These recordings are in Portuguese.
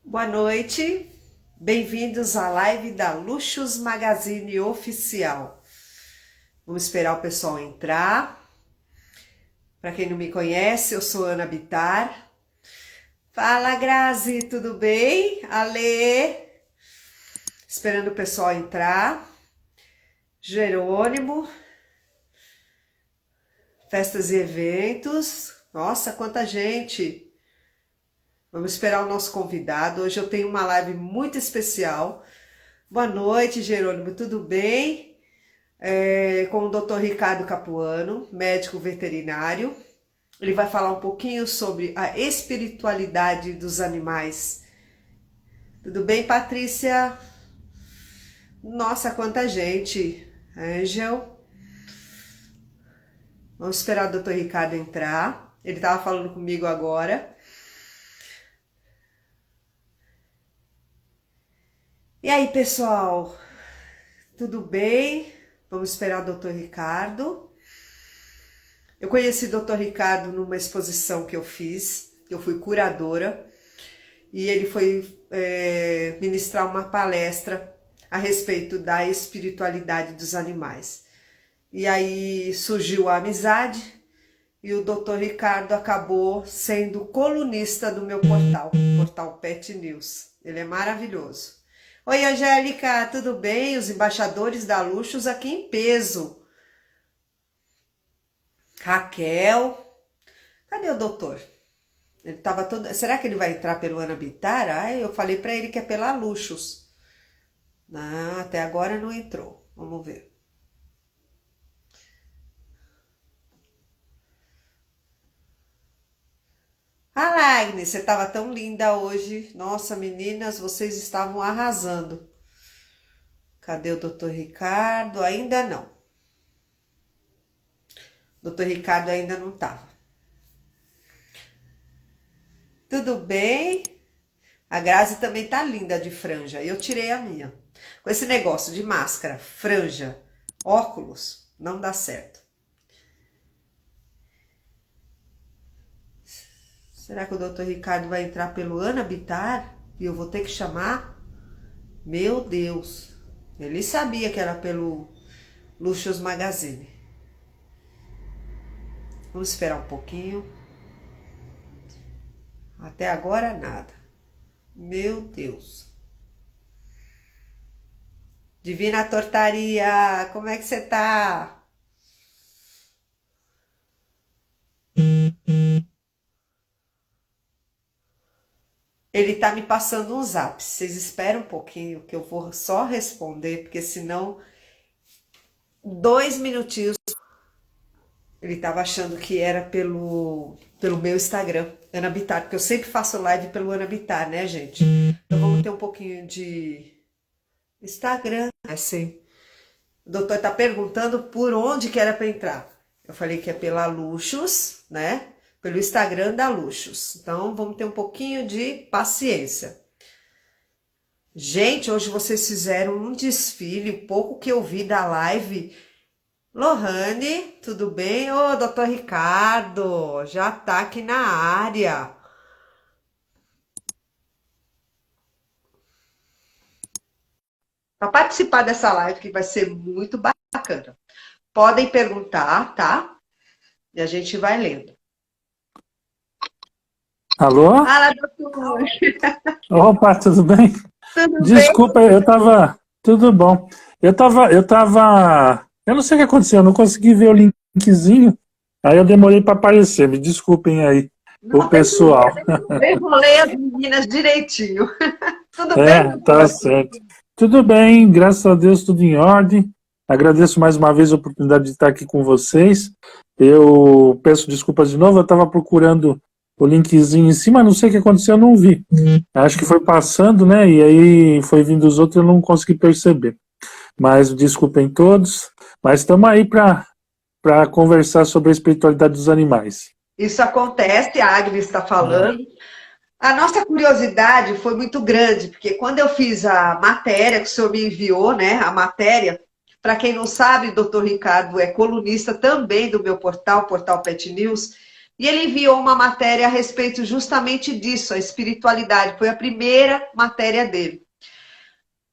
Boa noite, bem-vindos à live da Luxus Magazine Oficial. Vamos esperar o pessoal entrar. Para quem não me conhece, eu sou Ana Bittar. Fala, Grazi, tudo bem? Ale, esperando o pessoal entrar. Jerônimo, festas e eventos. Nossa, quanta gente! Vamos esperar o nosso convidado. Hoje eu tenho uma live muito especial. Boa noite, Jerônimo, tudo bem? Com o Dr. Ricardo Capuano, médico veterinário. Ele vai falar um pouquinho sobre a espiritualidade dos animais. Tudo bem, Patrícia? Nossa, quanta gente! Angel. Vamos esperar o Dr. Ricardo entrar. Ele estava falando comigo agora. E aí, pessoal, tudo bem? Vamos esperar o Dr. Ricardo. Eu conheci o Dr. Ricardo numa exposição que eu fiz, eu fui curadora, e ele foi ministrar uma palestra a respeito da espiritualidade dos animais. E aí surgiu a amizade, e o Dr. Ricardo acabou sendo colunista do meu portal Pet News. Ele é maravilhoso. Oi, Angélica, tudo bem? Os embaixadores da Luxus aqui em peso. Raquel, cadê o doutor? Ele tava todo... Será que ele vai entrar pelo Ana Bittar? Eu falei para ele que é pela Luxus. Não, até agora não entrou. Vamos ver. Ah, Agnes, você estava tão linda hoje. Nossa, meninas, vocês estavam arrasando. Cadê o Dr. Ricardo? Ainda não. Dr. Ricardo ainda não estava. Tudo bem? A Grazi também tá linda de franja. Eu tirei a minha. Com esse negócio de máscara, franja, óculos, não dá certo. Será que o Dr. Ricardo vai entrar pelo Ana Bittar? E eu vou ter que chamar? Meu Deus! Ele sabia que era pelo Luxus Magazine. Vamos esperar um pouquinho. Até agora nada. Meu Deus! Divina Tortaria, como é que você tá? Ele tá me passando um zap. Vocês esperam um pouquinho que eu vou só responder, porque senão 2 minutinhos. Ele tava achando que era pelo meu Instagram, Ana Bittar, porque eu sempre faço live pelo Ana Bittar, né, gente? Então vamos ter um pouquinho de Instagram, assim. O doutor tá perguntando por onde que era para entrar. Eu falei que é pela Luxus, né? Pelo Instagram da Luxus. Então, vamos ter um pouquinho de paciência. Gente, hoje vocês fizeram um desfile, o pouco que eu vi da live. Lohane, tudo bem? Ô, doutor Ricardo, já tá aqui na área. Para participar dessa live, que vai ser muito bacana. Podem perguntar, tá? E a gente vai lendo. Alô? Fala, doutor. Opa, tudo bem? Tudo bem? Desculpa, eu tava. Tudo bom. Eu não sei o que aconteceu, eu não consegui ver o linkzinho, aí eu demorei para aparecer. Me desculpem aí, o Não tem pessoal. problema. Eu enrolei as meninas direitinho. Tudo bem, Tá doutor? certo. Tudo bem, graças a Deus, tudo em ordem. Agradeço mais uma vez a oportunidade de estar aqui com vocês. Eu peço desculpas de novo, eu estava procurando o linkzinho em cima, não sei o que aconteceu, eu não vi. Acho que foi passando, né? E aí foi vindo os outros, eu não consegui perceber. Mas desculpem todos. Mas estamos aí para conversar sobre a espiritualidade dos animais. Isso acontece, a Agnes está falando. A nossa curiosidade foi muito grande, porque quando eu fiz a matéria que o senhor me enviou, né? A matéria, para quem não sabe, o doutor Ricardo é colunista também do meu portal, Portal Pet News, e ele enviou uma matéria a respeito justamente disso, a espiritualidade. Foi a primeira matéria dele.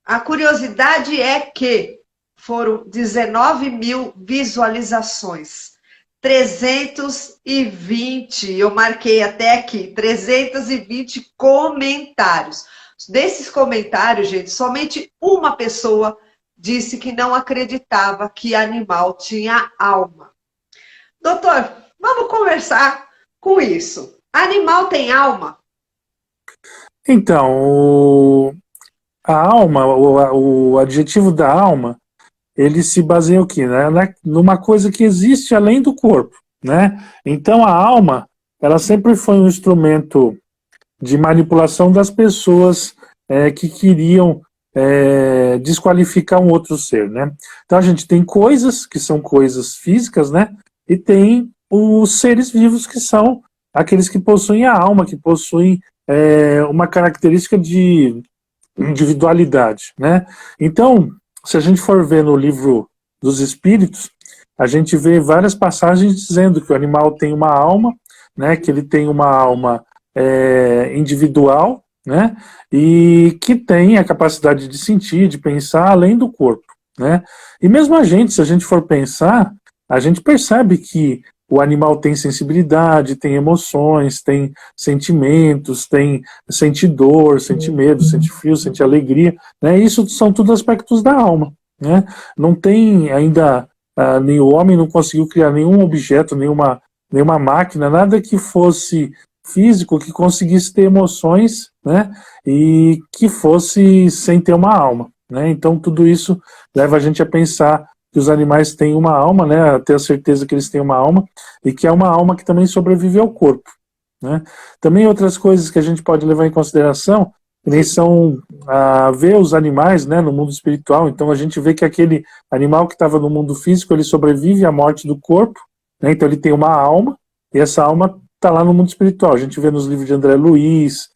A curiosidade é que foram 19 mil visualizações, 320, eu marquei até aqui, 320 comentários. Desses comentários, gente, somente uma pessoa disse que não acreditava que animal tinha alma. Doutor, vamos conversar com isso. Animal tem alma? Então, a alma, o adjetivo da alma, ele se baseia o quê? Né? Numa coisa que existe além do corpo, né? Então a alma, ela sempre foi um instrumento de manipulação das pessoas que queriam desqualificar um outro ser, né? Então a gente tem coisas que são coisas físicas, né? E tem os seres vivos que são aqueles que possuem a alma, que possuem uma característica de individualidade, né? Então, se a gente for ver no livro dos Espíritos, a gente vê várias passagens dizendo que o animal tem uma alma, né? Que ele tem uma alma individual, né? E que tem a capacidade de sentir, de pensar além do corpo, né? E mesmo a gente, se a gente for pensar, a gente percebe que o animal tem sensibilidade, tem emoções, tem sentimentos, sente dor, sente medo, sente frio, sente alegria, né? Isso são tudo aspectos da alma, né? Não tem ainda, nem o homem não conseguiu criar nenhum objeto, nenhuma máquina, nada que fosse físico, que conseguisse ter emoções, né? E que fosse sem ter uma alma, né? Então tudo isso leva a gente a pensar que os animais têm uma alma, né, a ter a certeza que eles têm uma alma, e que é uma alma que também sobrevive ao corpo, né. Também outras coisas que a gente pode levar em consideração, que nem são ver os animais, né, no mundo espiritual. Então a gente vê que aquele animal que estava no mundo físico, ele sobrevive à morte do corpo, né, então ele tem uma alma, e essa alma está lá no mundo espiritual. A gente vê nos livros de André Luiz,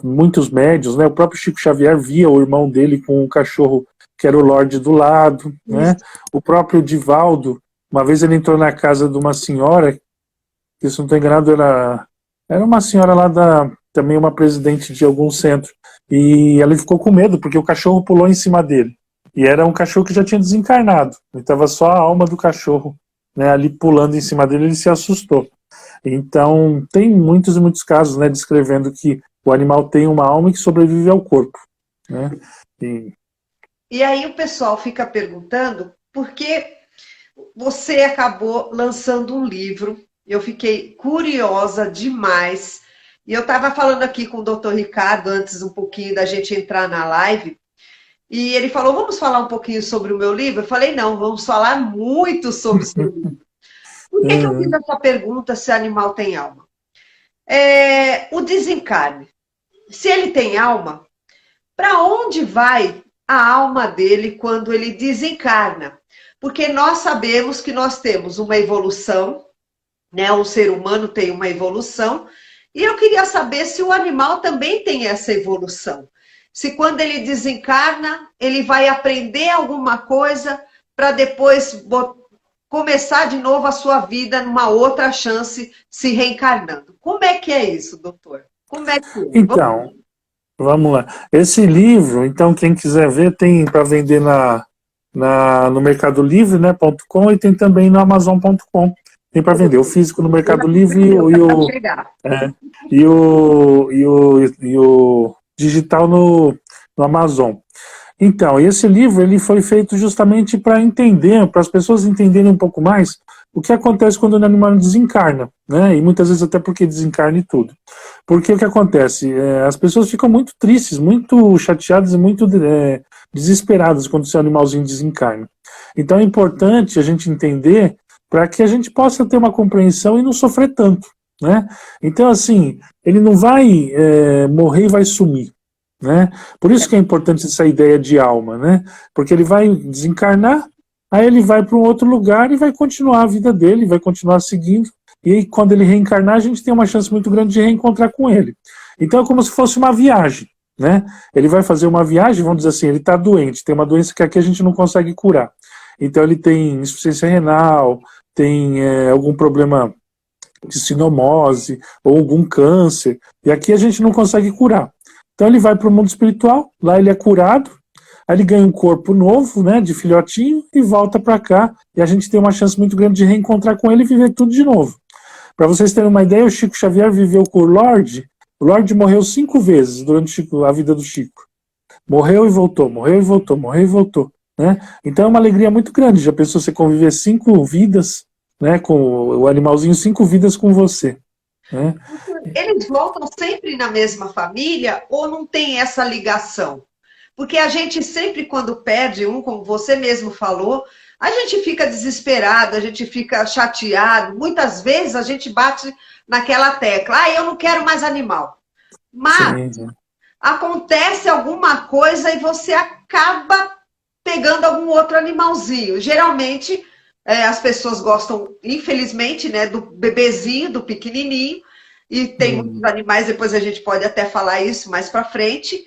muitos médiuns, né, o próprio Chico Xavier via o irmão dele com um cachorro que era o Lorde do lado, né? O próprio Divaldo, uma vez ele entrou na casa de uma senhora, que se não estou enganado era uma senhora lá também uma presidente de algum centro, e ela ficou com medo, porque o cachorro pulou em cima dele, e era um cachorro que já tinha desencarnado, e estava só a alma do cachorro, né, ali pulando em cima dele, ele se assustou. Então, tem muitos e muitos casos, né, descrevendo que o animal tem uma alma e que sobrevive ao corpo, né? E aí o pessoal fica perguntando por que você acabou lançando um livro. Eu fiquei curiosa demais. E eu estava falando aqui com o doutor Ricardo antes um pouquinho da gente entrar na live. E ele falou, vamos falar um pouquinho sobre o meu livro? Eu falei, não, vamos falar muito sobre o seu livro. Por que eu fiz essa pergunta se animal tem alma? O desencarne. Se ele tem alma, para onde vai a alma dele quando ele desencarna? Porque nós sabemos que nós temos uma evolução, né? O ser humano tem uma evolução, e eu queria saber se o animal também tem essa evolução. Se quando ele desencarna, ele vai aprender alguma coisa para depois começar de novo a sua vida numa outra chance, se reencarnando. Como é que é isso, doutor? Como é que é? Então, vamos lá. Esse livro, então, quem quiser ver, tem para vender no Mercado Livre, né, .com, e tem também no Amazon.com. Tem para vender o físico no Mercado Livre e o digital no Amazon. Então, esse livro ele foi feito justamente para entender, para as pessoas entenderem um pouco mais o que acontece quando o animal desencarna, né? E muitas vezes até porque desencarna e tudo. Porque o que acontece? As pessoas ficam muito tristes, muito chateadas e muito desesperadas quando o seu animalzinho desencarna. Então é importante a gente entender para que a gente possa ter uma compreensão e não sofrer tanto, né? Então, assim, ele não vai morrer e vai sumir, né? Por isso que é importante essa ideia de alma, né? Porque ele vai desencarnar, aí ele vai para um outro lugar e vai continuar a vida dele, vai continuar seguindo, e aí quando ele reencarnar, a gente tem uma chance muito grande de reencontrar com ele. Então é como se fosse uma viagem, né? Ele vai fazer uma viagem, vamos dizer assim, ele está doente, tem uma doença que aqui a gente não consegue curar. Então ele tem insuficiência renal, tem algum problema de sinomose ou algum câncer, e aqui a gente não consegue curar. Então ele vai para o mundo espiritual, lá ele é curado, aí ele ganha um corpo novo, né, de filhotinho, e volta para cá, e a gente tem uma chance muito grande de reencontrar com ele e viver tudo de novo. Para vocês terem uma ideia, o Chico Xavier viveu com o Lorde morreu 5 vezes durante a vida do Chico. Morreu e voltou, morreu e voltou, morreu e voltou. Né? Então é uma alegria muito grande. Já pensou você conviver 5 vidas, né, com o animalzinho, 5 vidas com você. Né? Eles voltam sempre na mesma família ou não tem essa ligação? Porque a gente sempre, quando perde um, como você mesmo falou, a gente fica desesperado, a gente fica chateado. Muitas vezes a gente bate naquela tecla, eu não quero mais animal. Mas Sim. Acontece alguma coisa e você acaba pegando algum outro animalzinho. Geralmente, as pessoas gostam, infelizmente, né, do bebezinho, do pequenininho, e tem muitos animais, depois a gente pode até falar isso mais para frente,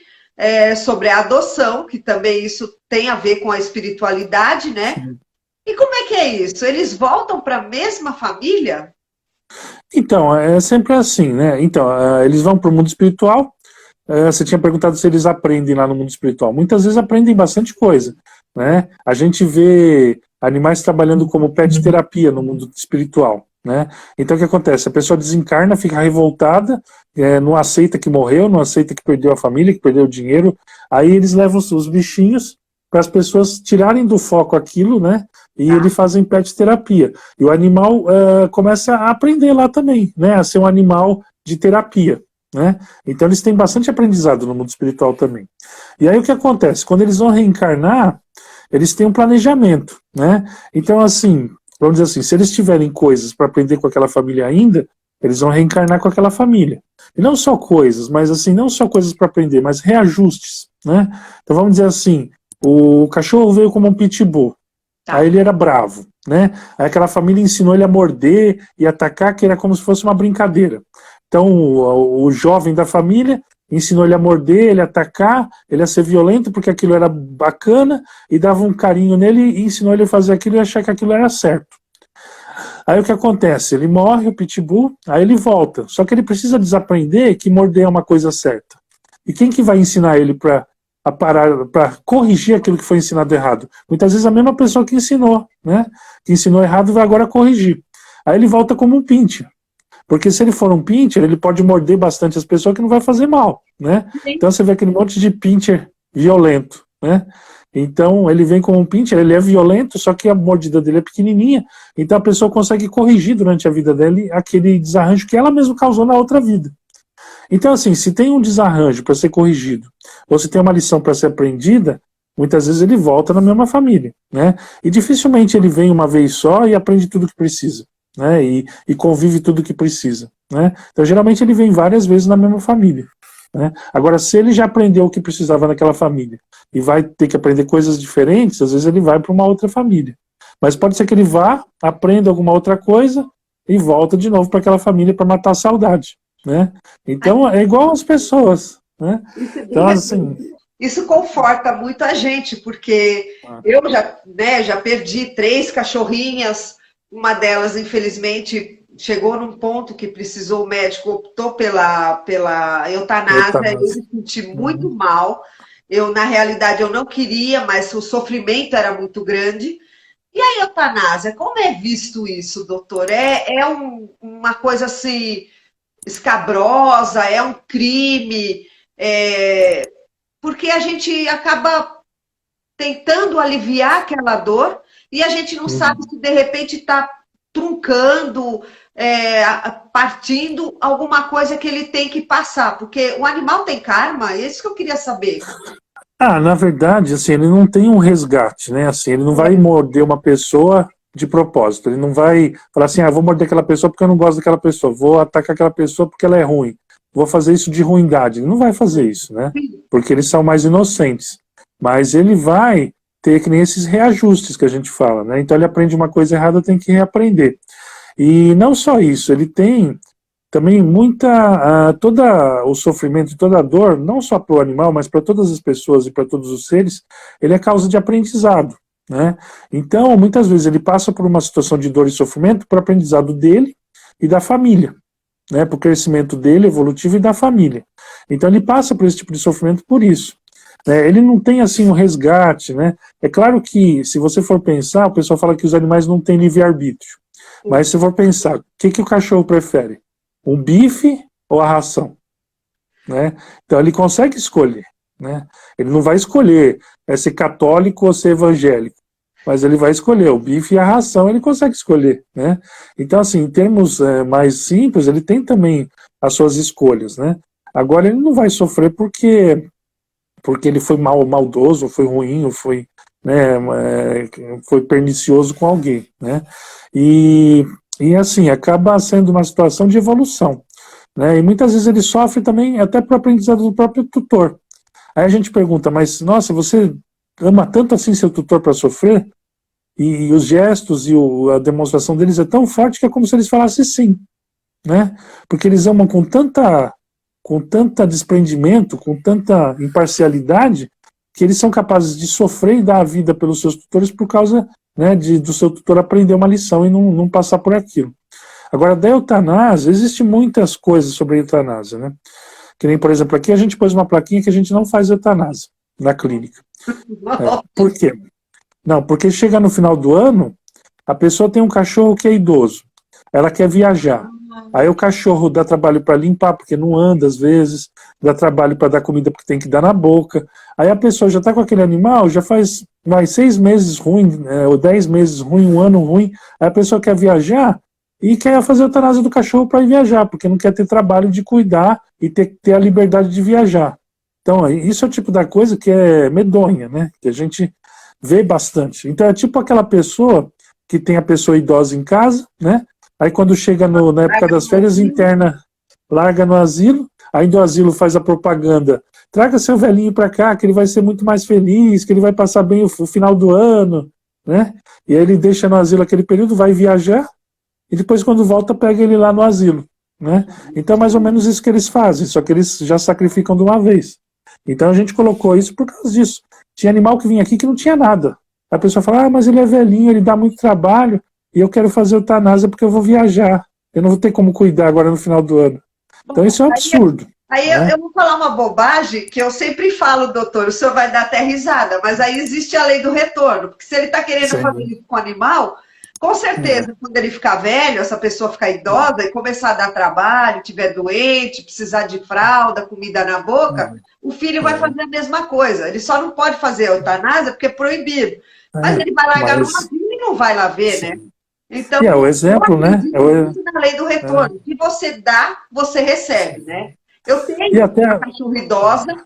sobre a adoção, que também isso tem a ver com a espiritualidade, né? Sim. E como é que é isso? Eles voltam para a mesma família? Então, é sempre assim, né? Então, eles vão para o mundo espiritual. Você tinha perguntado se eles aprendem lá no mundo espiritual. Muitas vezes aprendem bastante coisa, né? A gente vê animais trabalhando como pet terapia no mundo espiritual, né? Então o que acontece? A pessoa desencarna, fica revoltada, não aceita que morreu, não aceita que perdeu a família, que perdeu o dinheiro. Aí eles levam os bichinhos para as pessoas tirarem do foco aquilo, né? E eles fazem pet terapia. E o animal começa a aprender lá também, né? A ser um animal de terapia. Né? Então eles têm bastante aprendizado no mundo espiritual também. E aí o que acontece? Quando eles vão reencarnar, eles têm um planejamento, né? Então assim, vamos dizer assim, se eles tiverem coisas para aprender com aquela família ainda, eles vão reencarnar com aquela família. E não só coisas, mas assim, não só coisas para aprender, mas reajustes, né? Então vamos dizer assim, o cachorro veio como um pitbull, aí ele era bravo, né? Aí aquela família ensinou ele a morder e atacar, que era como se fosse uma brincadeira. Então, o jovem da família ensinou ele a morder, ele a atacar, ele a ser violento, porque aquilo era bacana, e dava um carinho nele e ensinou ele a fazer aquilo e achar que aquilo era certo. Aí o que acontece? Ele morre, o pitbull, aí ele volta. Só que ele precisa desaprender que morder é uma coisa certa. E quem que vai ensinar ele para parar, para corrigir aquilo que foi ensinado errado? Muitas vezes a mesma pessoa que ensinou, né? Que ensinou errado vai agora corrigir. Aí ele volta como um pincher. Porque se ele for um pincher, ele pode morder bastante as pessoas que não vai fazer mal, né? Então você vê aquele monte de pincher violento, né? Então ele vem como um pincher, ele é violento, só que a mordida dele é pequenininha, então a pessoa consegue corrigir durante a vida dele aquele desarranjo que ela mesma causou na outra vida. Então assim, se tem um desarranjo para ser corrigido, ou se tem uma lição para ser aprendida, muitas vezes ele volta na mesma família, né? E dificilmente ele vem uma vez só e aprende tudo o que precisa. Né, e convive tudo que precisa. Né? Então, geralmente, ele vem várias vezes na mesma família. Né? Agora, se ele já aprendeu o que precisava naquela família e vai ter que aprender coisas diferentes, às vezes ele vai para uma outra família. Mas pode ser que ele vá, aprenda alguma outra coisa e volta de novo para aquela família para matar a saudade. Né? Então, é igual as pessoas. Né? Então, assim... Isso conforta muito a gente, porque eu já perdi 3 cachorrinhas. Uma delas, infelizmente, chegou num ponto que precisou, o médico optou pela eutanásia. Eu me senti muito mal. Na realidade, eu não queria, mas o sofrimento era muito grande. E a eutanásia, como é visto isso, doutor? Uma coisa assim, escabrosa, é um crime, porque a gente acaba tentando aliviar aquela dor e a gente não sabe se de repente está truncando, partindo alguma coisa que ele tem que passar, porque o animal tem karma, é isso que eu queria saber. Na verdade, assim, ele não tem um resgate, né? Assim, ele não vai morder uma pessoa de propósito, ele não vai falar assim, vou morder aquela pessoa porque eu não gosto daquela pessoa, vou atacar aquela pessoa porque ela é ruim, vou fazer isso de ruindade. Ele não vai fazer isso, né? Porque eles são mais inocentes. Mas ele vai ter que nem esses reajustes que a gente fala, né? Então ele aprende uma coisa errada, tem que reaprender. E não só isso, ele tem também todo o sofrimento, toda a dor, não só para o animal, mas para todas as pessoas e para todos os seres, ele é causa de aprendizado, né? Então, muitas vezes ele passa por uma situação de dor e sofrimento para o aprendizado dele e da família, né, para o crescimento dele, evolutivo, e da família. Então ele passa por esse tipo de sofrimento por isso. Né, ele não tem assim um resgate, né? É claro que, se você for pensar, o pessoal fala que os animais não têm livre-arbítrio. Mas se for pensar, o que o cachorro prefere? O bife ou a ração? Né? Então ele consegue escolher. Né? Ele não vai escolher ser católico ou ser evangélico, mas ele vai escolher o bife e a ração, ele consegue escolher. Né? Então, assim, em termos mais simples, ele tem também as suas escolhas. Né? Agora, ele não vai sofrer porque ele foi maldoso, foi ruim, foi, né, foi pernicioso com alguém. Né? E assim, acaba sendo uma situação de evolução. Né? E muitas vezes ele sofre também até para o aprendizado do próprio tutor. Aí a gente pergunta, mas nossa, você ama tanto assim seu tutor para sofrer? E os gestos e a demonstração deles é tão forte que é como se eles falassem sim. Né? Porque eles amam com tanta desprendimento, com tanta imparcialidade, que eles são capazes de sofrer e dar a vida pelos seus tutores por causa, né, do seu tutor aprender uma lição e não passar por aquilo. Agora, da eutanásia, existem muitas coisas sobre a eutanásia, né? Que nem, por exemplo, aqui a gente pôs uma plaquinha que a gente não faz eutanásia na clínica. Por quê? Não, porque chega no final do ano, a pessoa tem um cachorro que é idoso, ela quer viajar. Aí o cachorro dá trabalho para limpar, porque não anda às vezes, dá trabalho para dar comida porque tem que dar na boca. Aí a pessoa já está com aquele animal, já faz mais 6 meses ruim, ou 10 meses ruim, um ano ruim, aí a pessoa quer viajar e quer fazer a eutanásia do cachorro para ir viajar, porque não quer ter trabalho de cuidar e ter a liberdade de viajar. Então, isso é o tipo da coisa que é medonha, né? Que a gente vê bastante. Então, é tipo aquela pessoa que tem a pessoa idosa em casa, né? Aí quando chega na época das férias, interna, larga no asilo, aí do asilo faz a propaganda, traga seu velhinho para cá, que ele vai ser muito mais feliz, que ele vai passar bem o final do ano, né? E aí ele deixa no asilo aquele período, vai viajar, e depois quando volta pega ele lá no asilo. Né? Então é mais ou menos isso que eles fazem, só que eles já sacrificam de uma vez. Então a gente colocou isso por causa disso. Tinha animal que vinha aqui que não tinha nada. A pessoa fala, mas ele é velhinho, ele dá muito trabalho, e eu quero fazer eutanásia porque eu vou viajar. Eu não vou ter como cuidar agora no final do ano. Então isso é um absurdo. Aí né? eu vou falar uma bobagem que eu sempre falo, doutor, o senhor vai dar até risada, mas aí existe a lei do retorno, porque se ele está querendo Sim. fazer isso com o animal, com certeza, quando ele ficar velho, essa pessoa ficar idosa e começar a dar trabalho, tiver doente, precisar de fralda, comida na boca, o filho vai fazer a mesma coisa. Ele só não pode fazer a eutanásia porque é proibido. Mas ele vai largar no asilo e não vai lá ver, né? Então, é o exemplo, né? Na lei do retorno. O que você dá, você recebe, né? Eu tenho uma cachorra idosa,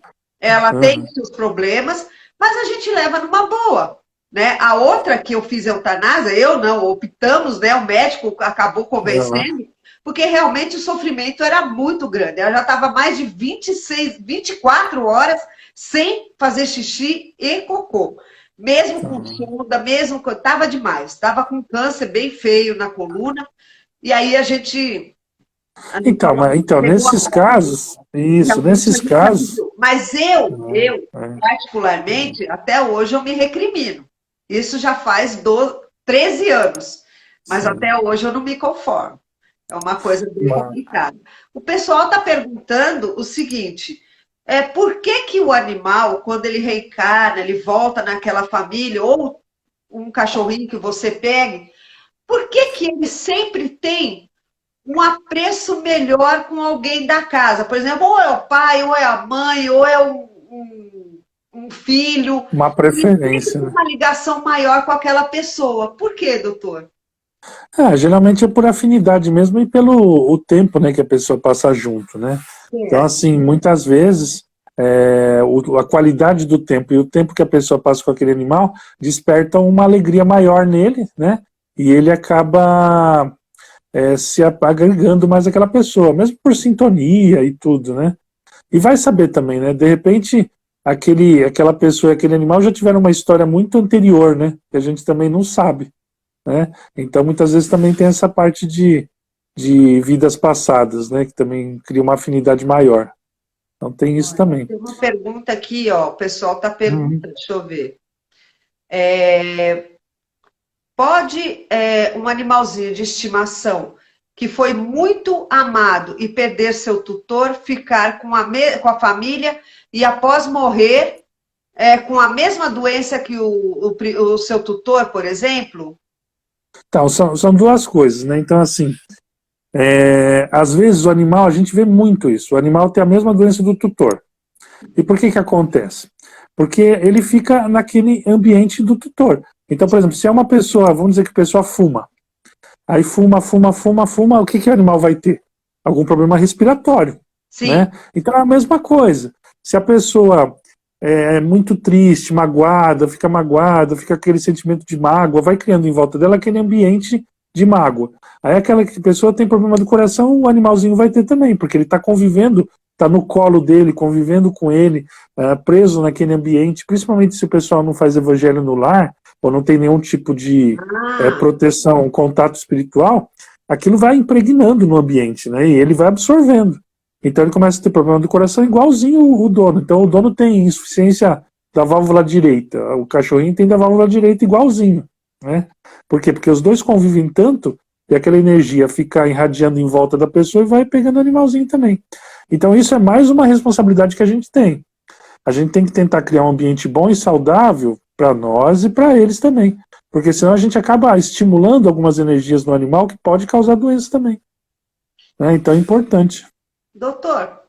ela tem seus problemas, mas a gente leva numa boa. Né? A outra que eu fiz eutanásia, eu não, optamos, né? O médico acabou convencendo, porque realmente o sofrimento era muito grande. Ela já estava mais de 26, 24 horas sem fazer xixi e cocô. Mesmo com sonda, mesmo com... Estava demais. Estava com câncer bem feio na coluna. E aí a gente... Então, nesses casos, nesses casos... Mas eu particularmente, até hoje eu me recrimino. Isso já faz 13 anos. Mas até hoje eu não me conformo. É uma coisa bem complicada. O pessoal está perguntando o seguinte... por que o animal, quando ele reencarna, ele volta naquela família, ou um cachorrinho que você pegue, por que ele sempre tem um apreço melhor com alguém da casa? Por exemplo, ou é o pai, ou é a mãe, ou é um filho. Uma preferência. Ele tem uma ligação maior com aquela pessoa. Por quê, doutor? Geralmente é por afinidade mesmo e pelo o tempo, né, que a pessoa passa junto, né? Então, assim, muitas vezes a qualidade do tempo e o tempo que a pessoa passa com aquele animal despertam uma alegria maior nele, né? E ele acaba se agregando mais àquela pessoa, mesmo por sintonia e tudo, né? E vai saber também, né? De repente, aquela pessoa e aquele animal já tiveram uma história muito anterior, né? Que a gente também não sabe. Né? Então muitas vezes também tem essa parte de vidas passadas, né? Que também cria uma afinidade maior. Então tem isso também. Tem uma pergunta aqui, ó, o pessoal está perguntando, deixa eu ver. Pode um animalzinho de estimação que foi muito amado e perder seu tutor, ficar com a família e após morrer com a mesma doença que o seu tutor, por exemplo? Então, são duas coisas, né? Então, assim, às vezes o animal, a gente vê muito isso, o animal tem a mesma doença do tutor. E por que que acontece? Porque ele fica naquele ambiente do tutor. Então, por exemplo, se é uma pessoa, vamos dizer que a pessoa fuma, aí fuma, o que que o animal vai ter? Algum problema respiratório, Sim. né? Então é a mesma coisa. Se a pessoa é muito triste, fica com aquele sentimento de mágoa, vai criando em volta dela aquele ambiente de mágoa. Aí aquela pessoa tem problema do coração, o animalzinho vai ter também, porque ele está convivendo, está no colo dele, convivendo com ele, preso naquele ambiente, principalmente se o pessoal não faz evangelho no lar, ou não tem nenhum tipo de proteção, contato espiritual, aquilo vai impregnando no ambiente, né? E ele vai absorvendo. Então ele começa a ter problema do coração igualzinho o dono. Então o dono tem insuficiência da válvula direita, o cachorrinho tem da válvula direita igualzinho, né? Por quê? Porque os dois convivem tanto e aquela energia fica irradiando em volta da pessoa e vai pegando o animalzinho também. Então isso é mais uma responsabilidade que a gente tem. A gente tem que tentar criar um ambiente bom e saudável para nós e para eles também. Porque senão a gente acaba estimulando algumas energias no animal que pode causar doença também, né? Então é importante. Doutor,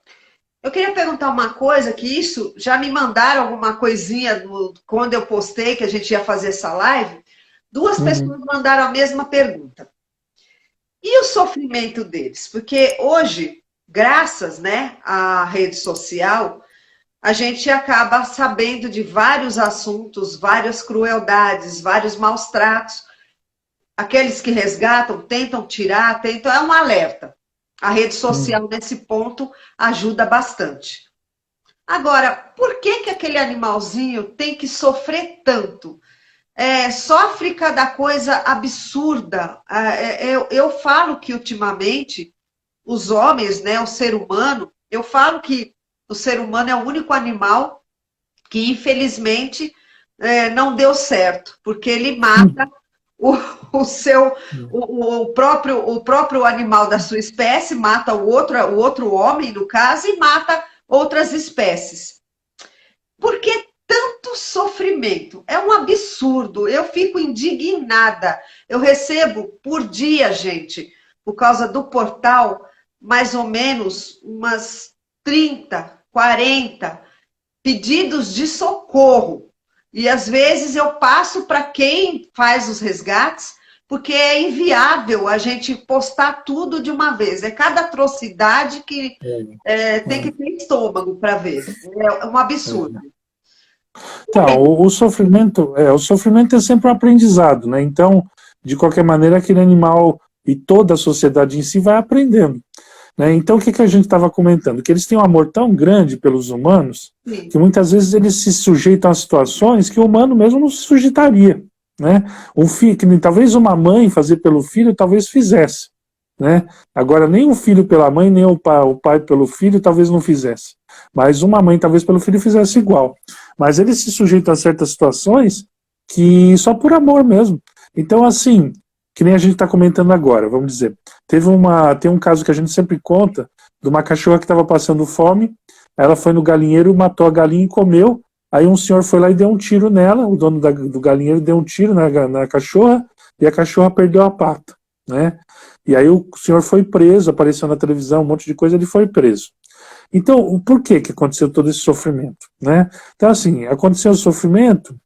eu queria perguntar uma coisa, que isso, já me mandaram alguma coisinha quando eu postei que a gente ia fazer essa live, duas pessoas mandaram a mesma pergunta. E o sofrimento deles? Porque hoje, graças, né, à rede social, a gente acaba sabendo de vários assuntos, várias crueldades, vários maus tratos. Aqueles que resgatam, tentam tirar, é um alerta. A rede social, nesse ponto, ajuda bastante. Agora, por que aquele animalzinho tem que sofrer tanto? Sofre cada coisa absurda. Eu falo que, ultimamente, os homens, né, o ser humano, eu falo que o ser humano é o único animal que, infelizmente, não deu certo, porque ele mata o próprio animal da sua espécie, mata o outro homem, no caso, e mata outras espécies. Por que tanto sofrimento? É um absurdo, eu fico indignada. Eu recebo por dia, gente, por causa do portal, mais ou menos umas 30, 40 pedidos de socorro. E às vezes eu passo para quem faz os resgates, porque é inviável a gente postar tudo de uma vez. É cada atrocidade que tem que ter estômago para ver. É um absurdo. Então, o sofrimento é sempre um aprendizado, né? Então, de qualquer maneira, aquele animal e toda a sociedade em si vai aprendendo, né? Então, o que a gente estava comentando? Que eles têm um amor tão grande pelos humanos, Sim. que muitas vezes eles se sujeitam a situações que o humano mesmo não se sujeitaria, né? Um filho, que talvez uma mãe fazer pelo filho, talvez fizesse, né? Agora, nem o filho pela mãe, nem o pai pelo filho, talvez não fizesse. Mas uma mãe, talvez pelo filho, fizesse igual. Mas eles se sujeitam a certas situações que só por amor mesmo. Então, assim, que nem a gente está comentando agora, vamos dizer. Tem um caso que a gente sempre conta, de uma cachorra que estava passando fome, ela foi no galinheiro, matou a galinha e comeu, aí um senhor foi lá e deu um tiro nela, o dono do galinheiro deu um tiro na cachorra, e a cachorra perdeu a pata, né? E aí o senhor foi preso, apareceu na televisão, um monte de coisa, ele foi preso. Então, por que aconteceu todo esse sofrimento, né? Então, assim, aconteceu o sofrimento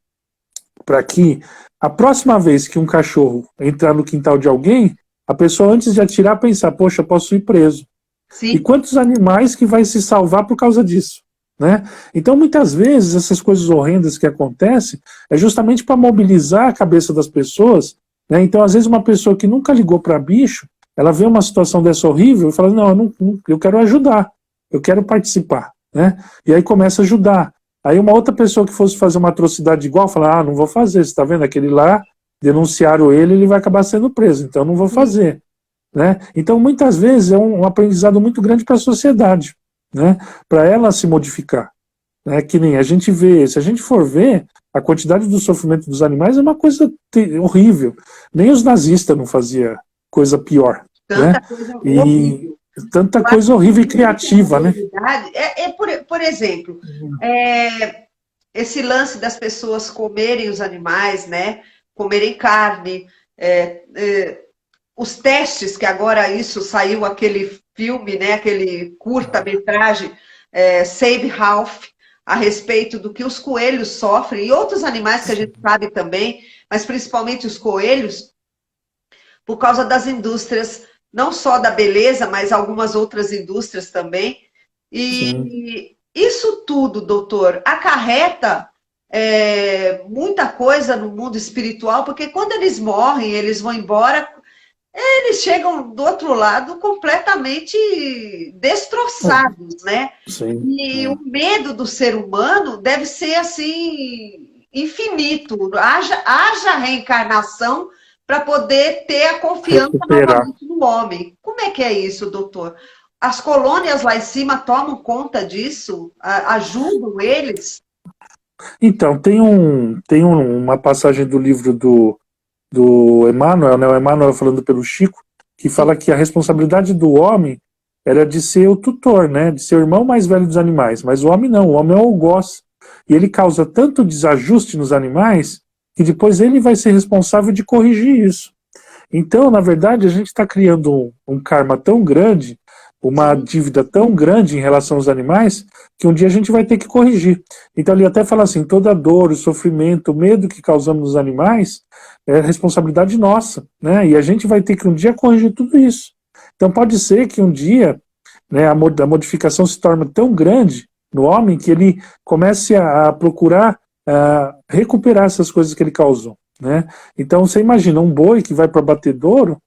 para que a próxima vez que um cachorro entrar no quintal de alguém, a pessoa, antes de atirar, pensar, poxa, posso ir preso. Sim. E quantos animais que vai se salvar por causa disso, né? Então, muitas vezes, essas coisas horrendas que acontecem é justamente para mobilizar a cabeça das pessoas, né? Então, às vezes, uma pessoa que nunca ligou para bicho, ela vê uma situação dessa horrível e fala, não, eu quero ajudar, eu quero participar, né? E aí começa a ajudar. Aí uma outra pessoa que fosse fazer uma atrocidade igual, fala, não vou fazer, você está vendo? Aquele lá, denunciaram ele vai acabar sendo preso, então não vou fazer, né? Então, muitas vezes, é um aprendizado muito grande para a sociedade, né? Para ela se modificar, né? Que nem a gente vê, se a gente for ver, a quantidade do sofrimento dos animais é uma coisa horrível. Nem os nazistas não faziam coisa pior, Tanta né? coisa E horrível. tanta Eu acho coisa horrível e que muita criativa, né? possibilidade por exemplo, esse lance das pessoas comerem os animais, né? Comerem carne, é, é, os testes que agora isso saiu aquele filme, né? Aquele curta-metragem Save Ralph a respeito do que os coelhos sofrem e outros animais que a gente sabe também, mas principalmente os coelhos por causa das indústrias, não só da beleza, mas algumas outras indústrias também. Sim. E isso tudo, doutor, acarreta muita coisa no mundo espiritual, porque quando eles morrem, eles vão embora, eles chegam do outro lado completamente destroçados, né? Sim. E o medo do ser humano deve ser assim infinito. Haja reencarnação para poder ter a confiança Recuperar. novamente no homem. Como é que é isso, doutor? As colônias lá em cima tomam conta disso? Ajudam eles? Então, uma passagem do livro do Emmanuel, né, o Emmanuel falando pelo Chico, que fala que a responsabilidade do homem era de ser o tutor, né, de ser o irmão mais velho dos animais, mas o homem não, o homem é o algoz, e ele causa tanto desajuste nos animais, que depois ele vai ser responsável de corrigir isso. Então, na verdade, a gente está criando um karma tão grande, uma Sim. dívida tão grande em relação aos animais, que um dia a gente vai ter que corrigir. Então, ele até fala assim: toda dor, o sofrimento, o medo que causamos nos animais é responsabilidade nossa, né? E a gente vai ter que um dia corrigir tudo isso. Então, pode ser que um dia, né, a modificação se torne tão grande no homem que ele comece a procurar recuperar essas coisas que ele causou. Né? Então você imagina um boi que vai para abatedouro,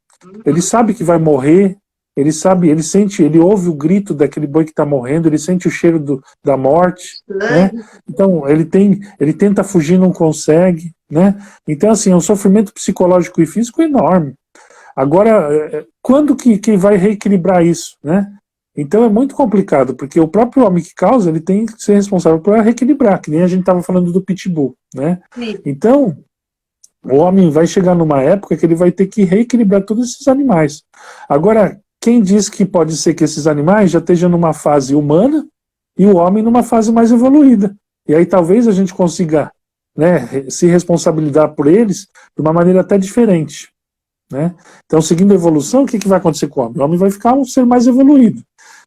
ele sabe que vai morrer, ele sabe, ele sente, ele ouve o grito daquele boi que está morrendo, ele sente o cheiro da morte, né? Sangue. Então ele tenta fugir, não consegue, né? Então assim é um sofrimento psicológico e físico enorme. Agora, quando que vai reequilibrar isso, né? Então é muito complicado, porque o próprio homem que causa, ele tem que ser responsável por reequilibrar, que nem a gente estava falando do pitbull, né? Sim. Então, o homem vai chegar numa época que ele vai ter que reequilibrar todos esses animais. Agora, quem diz que pode ser que esses animais já estejam numa fase humana e o homem numa fase mais evoluída? E aí talvez a gente consiga, né, se responsabilizar por eles de uma maneira até diferente. Né? Então, seguindo a evolução, o que vai acontecer com o homem? O homem vai ficar um ser mais evoluído.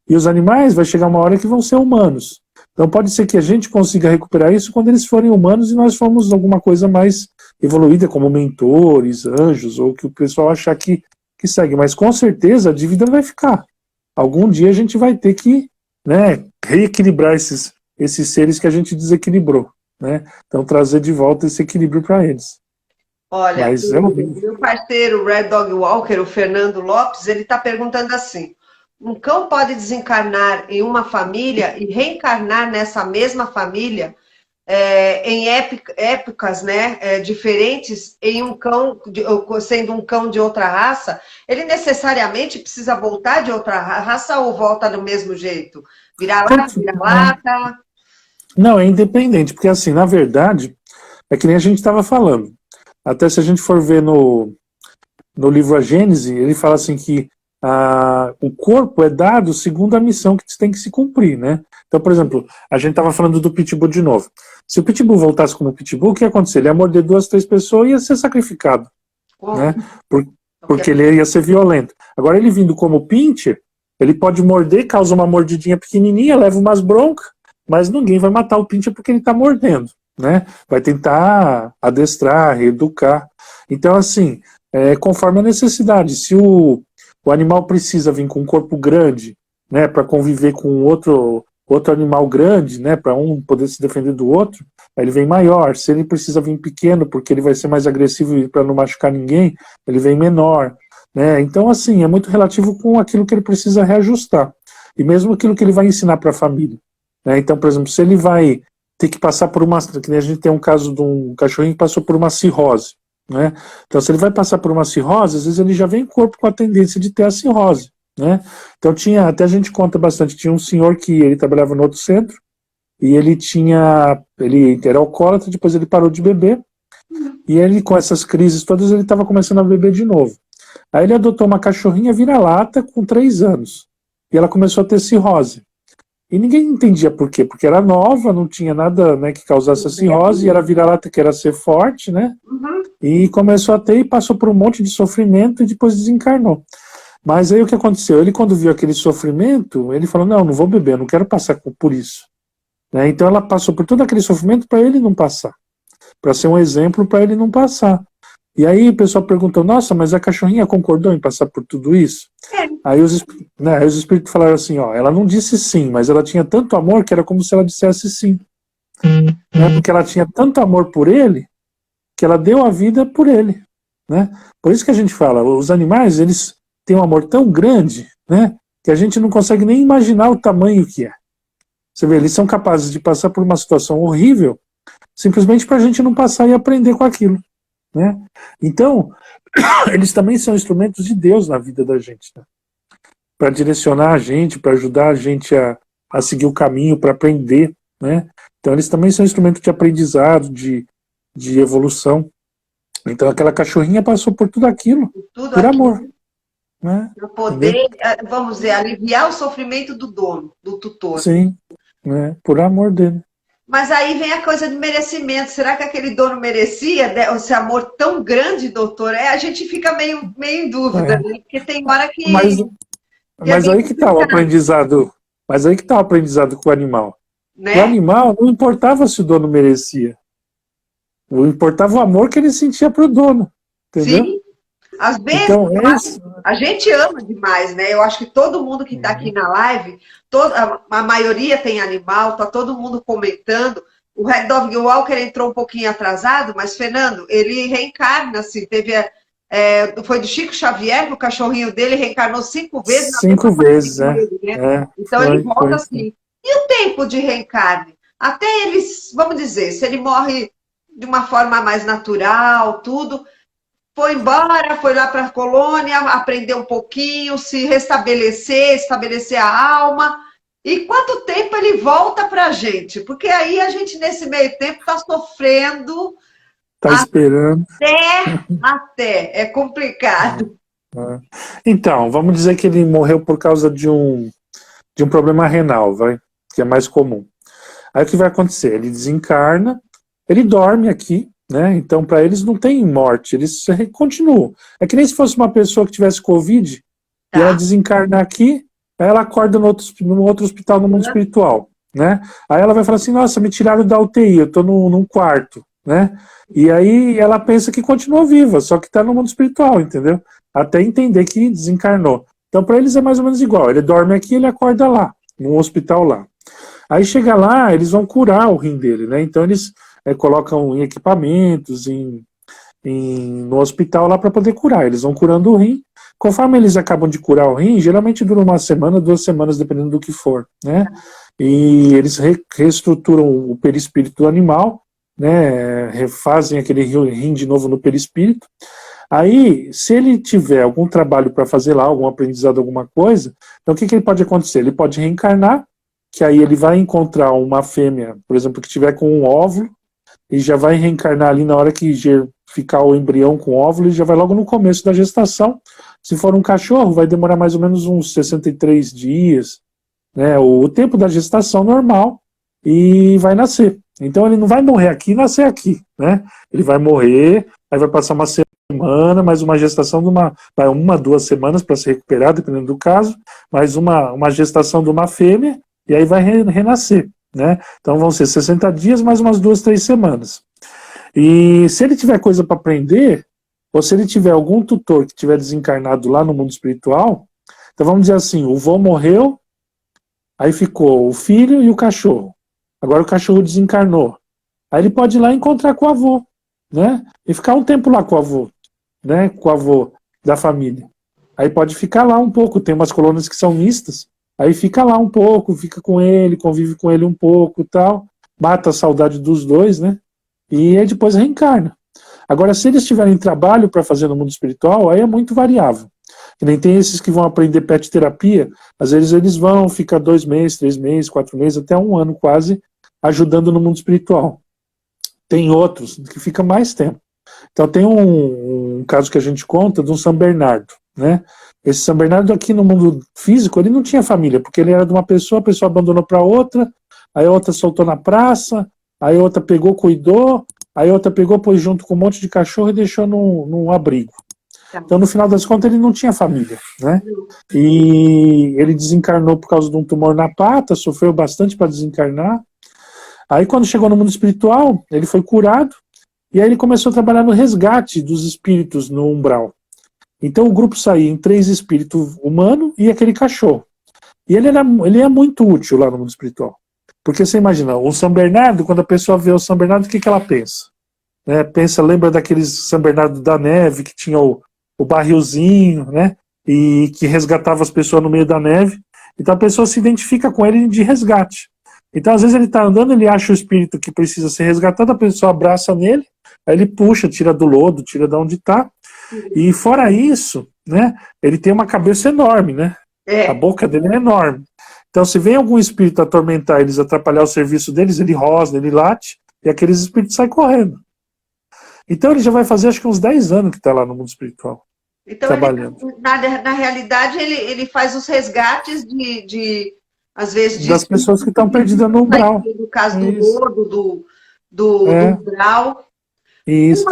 E os animais vai chegar uma hora que vão ser humanos. Então pode ser que a gente consiga recuperar isso quando eles forem humanos e nós formos alguma coisa mais evoluída, como mentores, anjos, ou que o pessoal achar que segue. Mas com certeza a dívida vai ficar. Algum dia a gente vai ter que, né, reequilibrar esses seres que a gente desequilibrou. Né? Então trazer de volta esse equilíbrio para eles. Olha, Mas é o horrível. meu parceiro Red Dog Walker, o Fernando Lopes, ele está perguntando assim: um cão pode desencarnar em uma família e reencarnar nessa mesma família em épocas, né, diferentes, em um cão, sendo um cão de outra raça? Ele necessariamente precisa voltar de outra raça ou volta do mesmo jeito? Vira lá, vira lata? Não, é independente, porque assim, na verdade, é que nem a gente estava falando. Até se a gente for ver no livro A Gênese, ele fala assim que o corpo é dado segundo a missão que tem que se cumprir, né? Então, por exemplo, a gente estava falando do Pitbull de novo. Se o Pitbull voltasse como Pitbull, o que ia acontecer? Ele ia morder 2, 3 pessoas e ia ser sacrificado, Como? né? Porque ele ia ser violento. Agora, ele vindo como Pinscher, ele pode morder, causa uma mordidinha pequenininha, leva umas broncas, mas ninguém vai matar o Pinscher porque ele está mordendo, né? Vai tentar adestrar, reeducar. Então, assim, conforme a necessidade. Se o animal precisa vir com um corpo grande, né, para conviver com outro animal grande, né, para um poder se defender do outro, aí ele vem maior. Se ele precisa vir pequeno, porque ele vai ser mais agressivo para não machucar ninguém, ele vem menor. Né? Então, assim, é muito relativo com aquilo que ele precisa reajustar. E mesmo aquilo que ele vai ensinar para a família. Né? Então, por exemplo, se ele vai ter que passar por uma... Que nem a gente tem um caso de um cachorrinho que passou por uma cirrose. Né? Então, se ele vai passar por uma cirrose, às vezes ele já vem em corpo com a tendência de ter a cirrose. Né? Então, até a gente conta bastante, tinha um senhor que ele trabalhava no outro centro, e ele era alcoólatra, depois ele parou de beber, e ele, com essas crises todas, ele estava começando a beber de novo. Aí ele adotou uma cachorrinha vira-lata com 3 anos. E ela começou a ter cirrose. E ninguém entendia por quê, porque era nova, não tinha nada, né, que causasse a cirrose, e era vira-lata que era ser forte, né? Uhum. E começou a ter e passou por um monte de sofrimento e depois desencarnou. Mas aí o que aconteceu? Ele, quando viu aquele sofrimento, ele falou, não vou beber, não quero passar por isso. Né? Então ela passou por todo aquele sofrimento para ele não passar. Para ser um exemplo para ele não passar. E aí o pessoal perguntou, nossa, mas a cachorrinha concordou em passar por tudo isso? É. Aí os espíritos falaram assim, ó, ela não disse sim, mas ela tinha tanto amor que era como se ela dissesse sim. Né? Porque ela tinha tanto amor por ele, que ela deu a vida por ele. Né? Por isso que a gente fala, os animais, eles têm um amor tão grande, né, que a gente não consegue nem imaginar o tamanho que é. Você vê, eles são capazes de passar por uma situação horrível, simplesmente para a gente não passar e aprender com aquilo. Né? Então, eles também são instrumentos de Deus na vida da gente. Né? Para direcionar a gente, para ajudar a gente a seguir o caminho, para aprender. Né? Então, eles também são instrumentos de aprendizado, de evolução. Então, aquela cachorrinha passou por tudo aquilo, por amor. Né? Para poder, vamos dizer, aliviar o sofrimento do dono, do tutor. Sim, né? Por amor dele. Mas aí vem a coisa do merecimento. Será que aquele dono merecia esse amor tão grande, doutor? A gente fica meio em dúvida, né? Porque tem hora que... Mas aí que está o aprendizado. Mas aí que está o aprendizado com o animal. Né? O animal não importava se o dono merecia. Não importava o amor que ele sentia pro dono. Entendeu? Sim. Às vezes, então, a gente ama demais, né? Eu acho que todo mundo que está aqui na live, a maioria tem animal, está todo mundo comentando. O Red Dog Walker entrou um pouquinho atrasado, mas, Fernando, ele reencarna, assim, foi do Chico Xavier, que o cachorrinho dele reencarnou 5 vezes. 5 vezes, dele, né? Então ele volta assim. E o tempo de reencarne? Até eles, vamos dizer, se ele morre de uma forma mais natural, tudo... Foi embora, foi lá para a colônia, aprender um pouquinho, se restabelecer, estabelecer a alma. E quanto tempo ele volta para a gente? Porque aí a gente, nesse meio tempo, está sofrendo. Está esperando. Até. É complicado. Então, vamos dizer que ele morreu por causa de um problema renal, que é mais comum. Aí o que vai acontecer? Ele desencarna, ele dorme aqui, né? Então, para eles não tem morte, eles continuam. É que nem se fosse uma pessoa que tivesse Covid e ela desencarnar aqui, aí ela acorda no outro hospital no mundo espiritual, né? Aí ela vai falar assim, nossa, me tiraram da UTI, eu estou num quarto, né? E aí ela pensa que continua viva, só que está no mundo espiritual, entendeu? Até entender que desencarnou. Então, para eles é mais ou menos igual. Ele dorme aqui, ele acorda lá, num hospital lá. Aí chega lá, eles vão curar o rim dele, né? Então eles colocam em equipamentos, no hospital lá para poder curar. Eles vão curando o rim. Conforme eles acabam de curar o rim, geralmente dura 1 semana, 2 semanas, dependendo do que for, né? E eles reestruturam o perispírito do animal, né? Refazem aquele rim de novo no perispírito. Aí, se ele tiver algum trabalho para fazer lá, algum aprendizado, alguma coisa, então o que ele pode acontecer? Ele pode reencarnar, que aí ele vai encontrar uma fêmea, por exemplo, que tiver com um óvulo, e já vai reencarnar ali na hora que ficar o embrião com o óvulo, e já vai logo no começo da gestação. Se for um cachorro, vai demorar mais ou menos uns 63 dias, né, o tempo da gestação normal, e vai nascer. Então ele não vai morrer aqui e nascer aqui, né? Ele vai morrer, aí vai passar uma semana, mais uma gestação de vai 1, 2 semanas para se recuperar, dependendo do caso, mais uma gestação de uma fêmea, e aí vai renascer, né? Então vão ser 60 dias, mais umas 2, 3 semanas. E se ele tiver coisa para aprender, ou se ele tiver algum tutor que tiver desencarnado lá no mundo espiritual, então vamos dizer assim, o vô morreu, aí ficou o filho e o cachorro. Agora o cachorro desencarnou. Aí ele pode ir lá encontrar com o avô, né? E ficar um tempo lá com o avô, né? Com o avô da família. Aí pode ficar lá um pouco, tem umas colônias que são mistas, aí fica lá um pouco, fica com ele, convive com ele um pouco e tal, mata a saudade dos dois, né? E aí depois reencarna. Agora, se eles tiverem trabalho para fazer no mundo espiritual, aí é muito variável. Que nem tem esses que vão aprender pet terapia, às vezes eles vão ficar 2 meses, 3 meses, 4 meses, até 1 ano quase, ajudando no mundo espiritual. Tem outros que ficam mais tempo. Então tem um caso que a gente conta de um São Bernardo, né? Esse São Bernardo aqui no mundo físico, ele não tinha família, porque ele era de uma pessoa, a pessoa abandonou para outra, aí a outra soltou na praça, aí a outra pegou, cuidou, aí a outra pegou, pôs junto com um monte de cachorro e deixou num abrigo. Então, no final das contas, ele não tinha família, né? E ele desencarnou por causa de um tumor na pata, sofreu bastante para desencarnar. Aí, quando chegou no mundo espiritual, ele foi curado, e aí ele começou a trabalhar no resgate dos espíritos no umbral. Então, o grupo saía em 3 espíritos humanos e aquele cachorro. E ele é muito útil lá no mundo espiritual. Porque você imagina, o São Bernardo, quando a pessoa vê o São Bernardo, o que ela pensa? Lembra daqueles São Bernardo da neve, que tinha o barrilzinho, né? E que resgatava as pessoas no meio da neve. Então a pessoa se identifica com ele de resgate. Então às vezes ele está andando, ele acha o espírito que precisa ser resgatado, a pessoa abraça nele, aí ele puxa, tira do lodo, tira de onde está. E fora isso, né? Ele tem uma cabeça enorme, né? A boca dele é enorme. Então se vem algum espírito atormentar eles, atrapalhar o serviço deles, ele rosna, ele late, e aqueles espíritos saem correndo. Então ele já vai fazer acho que uns 10 anos que está lá no mundo espiritual. Então, trabalhando. Na realidade, ele faz os resgates às vezes, das pessoas que estão perdidas no umbral. No caso do lodo, do umbral. Isso.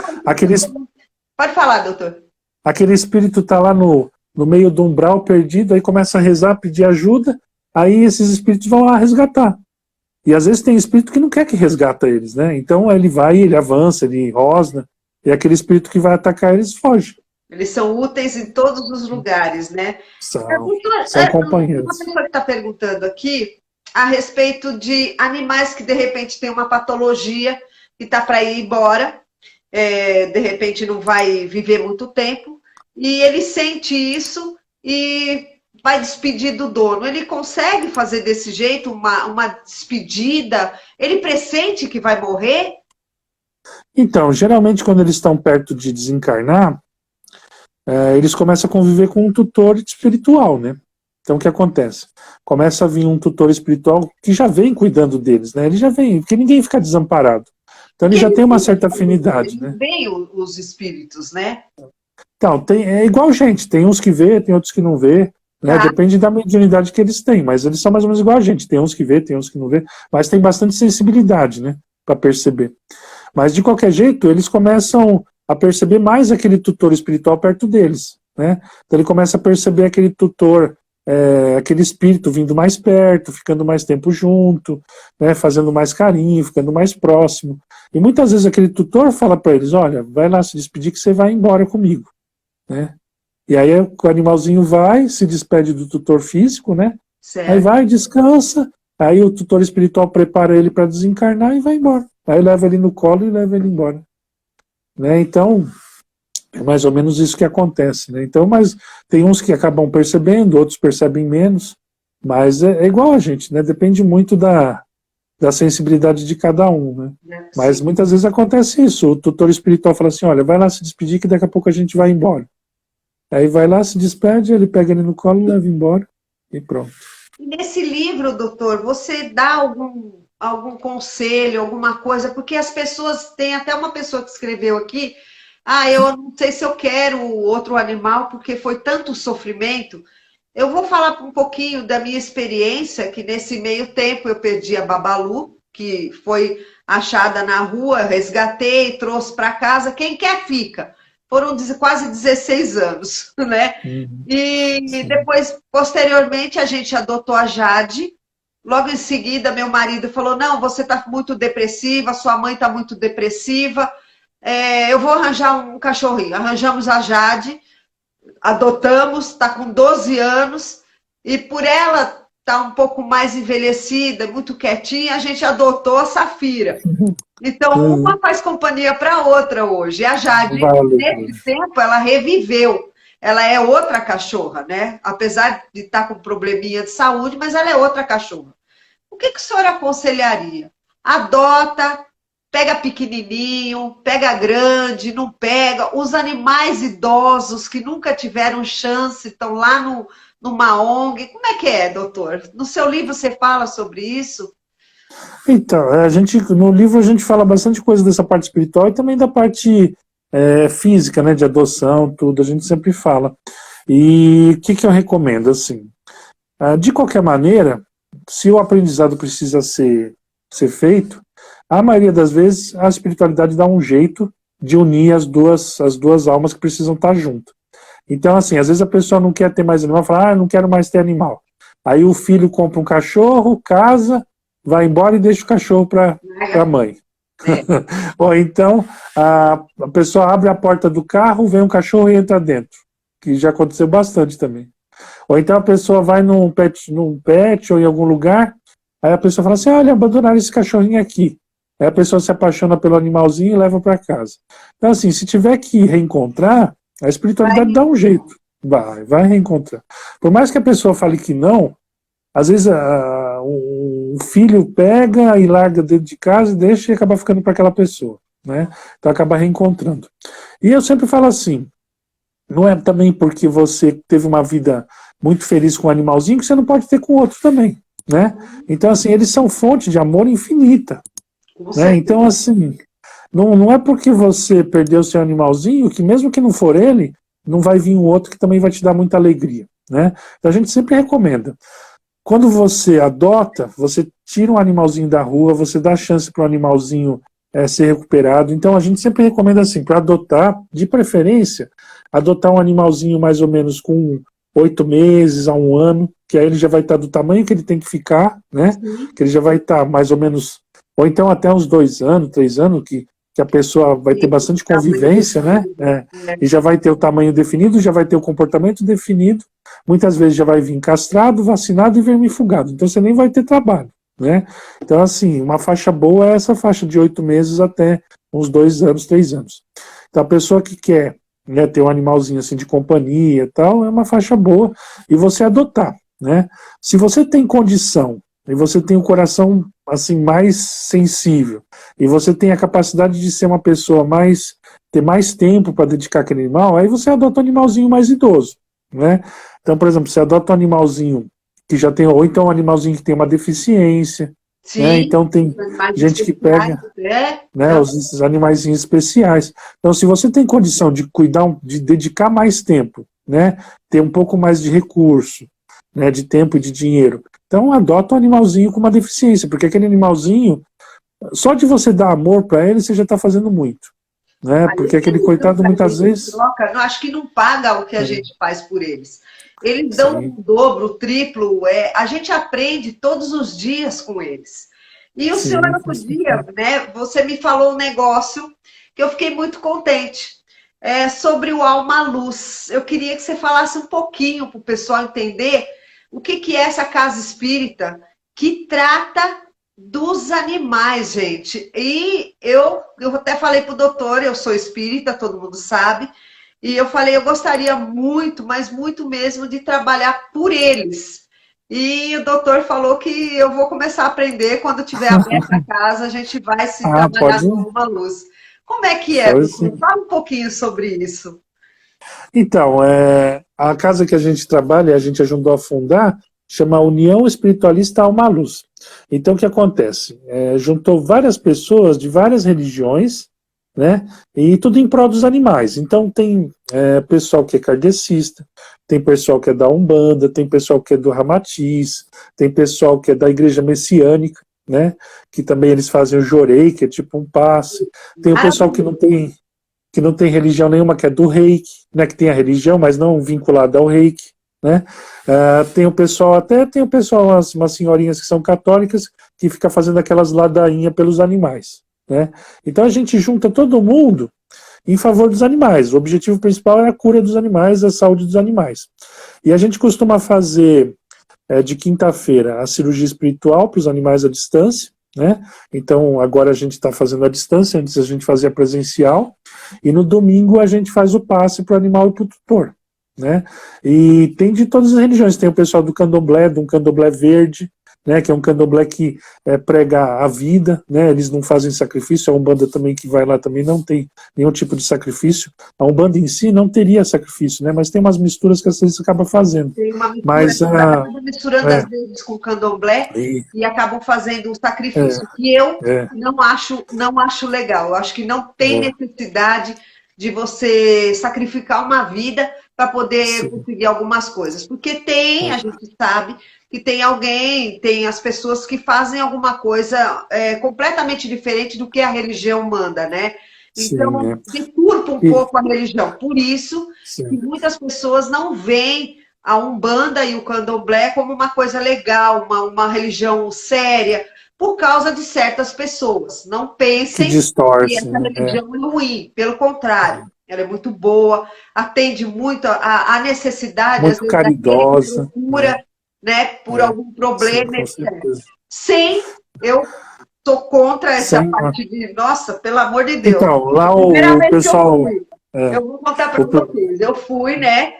Pode falar, doutor. Aquele espírito está lá no meio do umbral, perdido, aí começa a rezar, pedir ajuda, aí esses espíritos vão lá resgatar. E às vezes tem espírito que não quer que resgata eles, né? Então ele vai, ele avança, ele rosna, e aquele espírito que vai atacar eles foge. Eles são úteis em todos os lugares, né? São companheiros. Uma pessoa que está perguntando aqui a respeito de animais que de repente têm uma patologia e está para ir embora, de repente não vai viver muito tempo, e ele sente isso e vai despedir do dono. Ele consegue fazer desse jeito uma despedida? Ele pressente que vai morrer? Então, geralmente quando eles estão perto de desencarnar, eles começam a conviver com um tutor espiritual, né? Então o que acontece? Começa a vir um tutor espiritual que já vem cuidando deles, né? Ele já vem, porque ninguém fica desamparado. Então ele já tem uma certa afinidade, né? Vem os espíritos, né? Então, é igual gente, tem uns que vê, tem outros que não vê, né? Depende da mediunidade que eles têm, mas eles são mais ou menos igual a gente, tem uns que vê, tem uns que não vê, mas tem bastante sensibilidade, né? Para perceber. Mas de qualquer jeito, eles começam a perceber mais aquele tutor espiritual perto deles, né? Então ele começa a perceber aquele tutor, aquele espírito vindo mais perto, ficando mais tempo junto, né? Fazendo mais carinho, ficando mais próximo. E muitas vezes aquele tutor fala para eles, olha, vai lá se despedir que você vai embora comigo, né? E aí o animalzinho vai, se despede do tutor físico, né? Certo. Aí vai, descansa, aí o tutor espiritual prepara ele para desencarnar e vai embora. Aí leva ele no colo e leva ele embora. Né? Então, é mais ou menos isso que acontece. Né? Então, mas tem uns que acabam percebendo, outros percebem menos, mas é igual a gente, né? Depende muito da sensibilidade de cada um. Né? Mas muitas vezes acontece isso, o tutor espiritual fala assim, olha, vai lá se despedir que daqui a pouco a gente vai embora. Aí vai lá, se despede, ele pega ele no colo, leva embora e pronto. E nesse livro, doutor, você dá algum conselho, alguma coisa? Porque as pessoas, tem até uma pessoa que escreveu aqui, eu não sei se eu quero outro animal, porque foi tanto sofrimento. Eu vou falar um pouquinho da minha experiência, que nesse meio tempo eu perdi a Babalu, que foi achada na rua, resgatei, trouxe para casa, quem quer fica. Foram quase 16 anos, né? E depois, posteriormente, a gente adotou a Jade. Logo em seguida, meu marido falou, não, você está muito depressiva, sua mãe está muito depressiva, eu vou arranjar um cachorrinho. Arranjamos a Jade, adotamos, está com 12 anos, e por ela estar um pouco mais envelhecida, muito quietinha, a gente adotou a Safira. Então, uma faz companhia para a outra hoje. A Jade, nesse tempo, ela reviveu. Ela é outra cachorra, né? Apesar de estar com probleminha de saúde, mas ela é outra cachorra. O que o senhor aconselharia? Adota, pega pequenininho, pega grande, não pega. Os animais idosos que nunca tiveram chance, estão lá numa ONG. Como é que é, doutor? No seu livro você fala sobre isso? Então, no livro a gente fala bastante coisa dessa parte espiritual e também da parte física, né, de adoção, tudo, a gente sempre fala. E o que eu recomendo, assim? De qualquer maneira, se o aprendizado precisa ser feito, a maioria das vezes a espiritualidade dá um jeito de unir as duas almas que precisam estar juntas. Então, assim, às vezes a pessoa não quer ter mais animal, fala, não quero mais ter animal. Aí o filho compra um cachorro, casa, vai embora e deixa o cachorro para a mãe. Ou então a pessoa abre a porta do carro, vem um cachorro e entra dentro, que já aconteceu bastante também. Ou então a pessoa vai num pet ou em algum lugar, aí a pessoa fala assim, olha, abandonaram esse cachorrinho aqui. Aí a pessoa se apaixona pelo animalzinho e leva para casa. Então, assim, se tiver que reencontrar, a espiritualidade dá um jeito. Vai reencontrar. Por mais que a pessoa fale que não, às vezes o filho pega e larga dentro de casa, deixa e acaba ficando para aquela pessoa, né? Então acaba reencontrando. E eu sempre falo assim, não é também porque você teve uma vida muito feliz com um animalzinho que você não pode ter com outro também, né? Então, assim, eles são fonte de amor infinita, né? Então, assim, não é porque você perdeu seu animalzinho que mesmo que não for ele, não vai vir um outro que também vai te dar muita alegria, né? Então a gente sempre recomenda. Quando você adota, você tira um animalzinho da rua, você dá chance para o animalzinho ser recuperado. Então a gente sempre recomenda assim, para adotar, de preferência, adotar um animalzinho mais ou menos com 8 meses a 1 ano, que aí ele já vai estar do tamanho que ele tem que ficar, né? Que ele já vai estar mais ou menos, ou então até uns 2 anos, 3 anos, que a pessoa vai ter bastante convivência, né? E já vai ter o tamanho definido, já vai ter o comportamento definido, muitas vezes já vai vir castrado, vacinado e vermifugado, então você nem vai ter trabalho, né? Então, assim, uma faixa boa é essa faixa de 8 meses até uns 2 anos, 3 anos. Então, a pessoa que quer, né, ter um animalzinho assim de companhia e tal, é uma faixa boa, e você adotar, né? Se você tem condição, e você tem o coração assim mais sensível, e você tem a capacidade de ser uma pessoa ter mais tempo para dedicar àquele animal, aí você adota um animalzinho mais idoso, né? Então, por exemplo, você adota um animalzinho que já tem, ou então um animalzinho que tem uma deficiência, né? Então tem gente que pega, né, esses animaizinhos especiais. Então, se você tem condição de cuidar, de dedicar mais tempo, né, ter um pouco mais de recurso, né, de tempo e de dinheiro, então adota um animalzinho com uma deficiência, porque aquele animalzinho, só de você dar amor para ele, você já está fazendo muito, né? Porque aquele coitado muitas vezes... Eu acho que não paga o que a gente faz por eles. Eles dão o dobro, o triplo, a gente aprende todos os dias com eles. E o senhor não podia, né? Você me falou um negócio que eu fiquei muito contente. Sobre o Alma Luz. Eu queria que você falasse um pouquinho para o pessoal entender o que é essa casa espírita que trata dos animais, gente. E eu até falei para o doutor, eu sou espírita, todo mundo sabe, e eu falei, eu gostaria muito, mas muito mesmo, de trabalhar por eles. E o doutor falou que eu vou começar a aprender, quando tiver aberta a casa, a gente vai se trabalhar com uma luz. Como é que é? Fala um pouquinho sobre isso. Então, a casa que a gente trabalha, a gente ajudou a fundar, chama União Espiritualista Alma Luz. Então, o que acontece? Juntou várias pessoas de várias religiões, né? E tudo em prol dos animais. Então, tem pessoal que é kardecista, tem pessoal que é da Umbanda, tem pessoal que é do Ramatiz, tem pessoal que é da Igreja Messiânica, né? Que também eles fazem o jorei, que é tipo um passe. Tem o pessoal que não tem religião nenhuma, que é do reiki, né, que tem a religião, mas não vinculada ao reiki, né? Tem o pessoal, umas senhorinhas que são católicas, que fica fazendo aquelas ladainhas pelos animais, né? Então a gente junta todo mundo em favor dos animais. O objetivo principal é a cura dos animais, a saúde dos animais. E a gente costuma fazer de quinta-feira a cirurgia espiritual para os animais à distância, né? Então agora a gente está fazendo à distância, antes a gente fazia presencial, e no domingo a gente faz o passe para o animal e para o tutor, né? E tem de todas as religiões, tem o pessoal do candomblé, de um candomblé verde, né, que é um candomblé que prega a vida, né, eles não fazem sacrifício. A Umbanda também, que vai lá, também não tem nenhum tipo de sacrifício. A Umbanda em si não teria sacrifício, né, mas tem umas misturas que às vezes acaba fazendo. Tem uma mistura, misturando às vezes com candomblé e acabam fazendo um sacrifício que eu não acho legal. Eu acho que não tem necessidade de você sacrificar uma vida para poder sim, conseguir algumas coisas. Porque tem, a gente sabe, que tem alguém, tem as pessoas que fazem alguma coisa completamente diferente do que a religião manda, né? sim, Então, né? deturpa um E, pouco a religião. Por isso que sim, muitas pessoas não veem a Umbanda e o Candomblé como uma coisa legal, uma religião séria, por causa de certas pessoas. Não que pensem que distorce, essa né? religião é ruim, pelo contrário, ela é muito boa, atende muito a necessidade, às Muito vezes, daquele que caridosa, né? procura, né, por É, algum sim, problema, com etc. certeza. Sem, eu sou contra essa Sem, parte de, nossa, pelo amor de Deus. então, lá Primeira o vez que eu pessoal. fui, É, eu vou contar para o, pe- vocês, eu fui, né,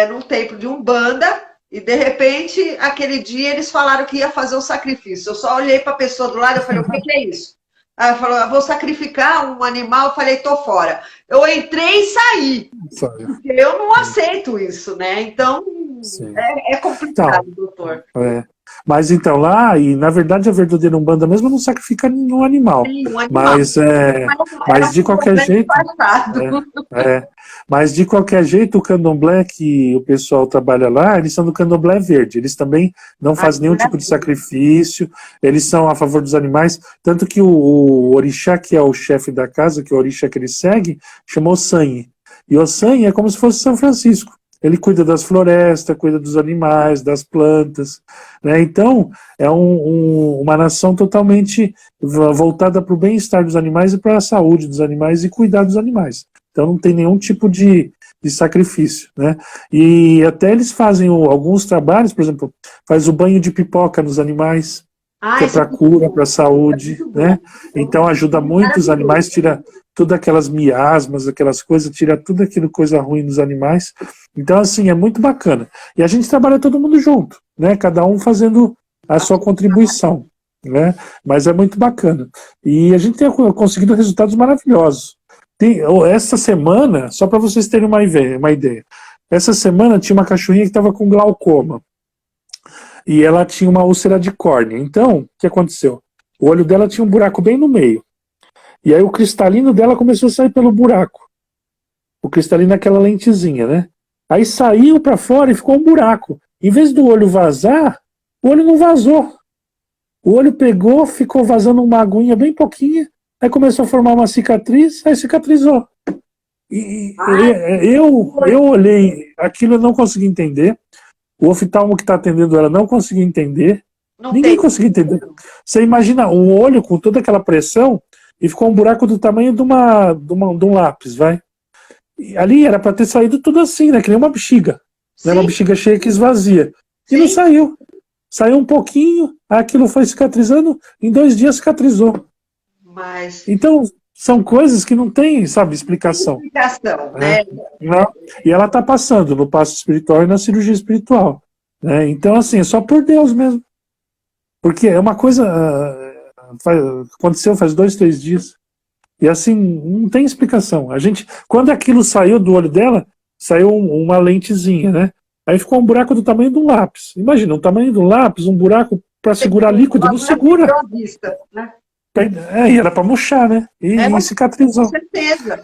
num templo de Umbanda, e de repente, aquele dia, eles falaram que ia fazer o sacrifício. Eu só olhei para a pessoa do lado e falei, o que é isso? Aí ela falou, eu vou sacrificar um animal. Eu falei, tô fora. Eu entrei e saí, sabe, porque eu não aceito isso, né? Então, sim. é Então, complicado, doutor. é. Mas então lá, e na verdade a verdadeira Umbanda mesmo não sacrifica nenhum animal. Sim, um animal. Mas, é, Era mas de um qualquer problema jeito, disfarçado. é, mas de qualquer jeito o candomblé que o pessoal trabalha lá, eles são do candomblé verde. Eles também não Ai, fazem que nenhum tipo de maravilha. sacrifício, eles são a favor dos animais. Tanto que o orixá, que é o chefe da casa, que é o orixá que eles seguem, chamou Sanhe. E o Sanhe é como se fosse São Francisco. Ele cuida das florestas, cuida dos animais, das plantas, né? Então, é uma nação totalmente voltada para o bem-estar dos animais e para a saúde dos animais e cuidar dos animais. Então, não tem nenhum tipo de sacrifício, né? E até eles fazem alguns trabalhos, por exemplo, faz o banho de pipoca nos animais, que Ah, é isso é para muito cura, bom. para Isso é saúde, muito bom. né? Então ajuda muito os Maravilhoso. animais, tira tudo aquelas miasmas, aquelas coisas, tira tudo aquilo coisa ruim dos animais. Então assim, é muito bacana. E a gente trabalha todo mundo junto, né? Cada um fazendo a sua contribuição, né? Mas é muito bacana. E a gente tem conseguido resultados maravilhosos. Essa semana, só para vocês terem uma ideia, essa semana tinha uma cachorrinha que estava com glaucoma e ela tinha uma úlcera de córnea. Então, o que aconteceu? O olho dela tinha um buraco bem no meio. E aí o cristalino dela começou a sair pelo buraco. O cristalino é aquela lentezinha, né? Aí saiu para fora e ficou um buraco. Em vez do olho vazar, o olho não vazou. O olho pegou, ficou vazando uma aguinha bem pouquinha, aí começou a formar uma cicatriz, aí cicatrizou. Ai, Eu olhei aquilo, eu não consegui entender. O oftalmo que está atendendo ela não conseguiu entender. não Ninguém tem. conseguiu entender. Você imagina um olho com toda aquela pressão e ficou um buraco do tamanho de um lápis, vai. E ali era para ter saído tudo assim, né? Que nem uma bexiga. Né? Uma Sim, bexiga cheia que esvazia. E não sim, saiu. Saiu um pouquinho, aquilo foi cicatrizando, em 2 dias cicatrizou. mas Então, são coisas que não tem, sabe, tem explicação. explicação, Né? né? Não. E ela está passando no passo espiritual e na cirurgia espiritual. Né? Então, assim, é só por Deus mesmo. Porque é uma coisa. Aconteceu faz 2, 3 dias. E assim, não tem explicação. A gente, quando aquilo saiu do olho dela, saiu uma lentezinha, né? Aí ficou um buraco do tamanho de um lápis. Imagina, o tamanho do lápis, um buraco para segurar líquido, não Agora segura. perdeu a vista, né? E era para murchar, né? É, E com cicatrizou. certeza.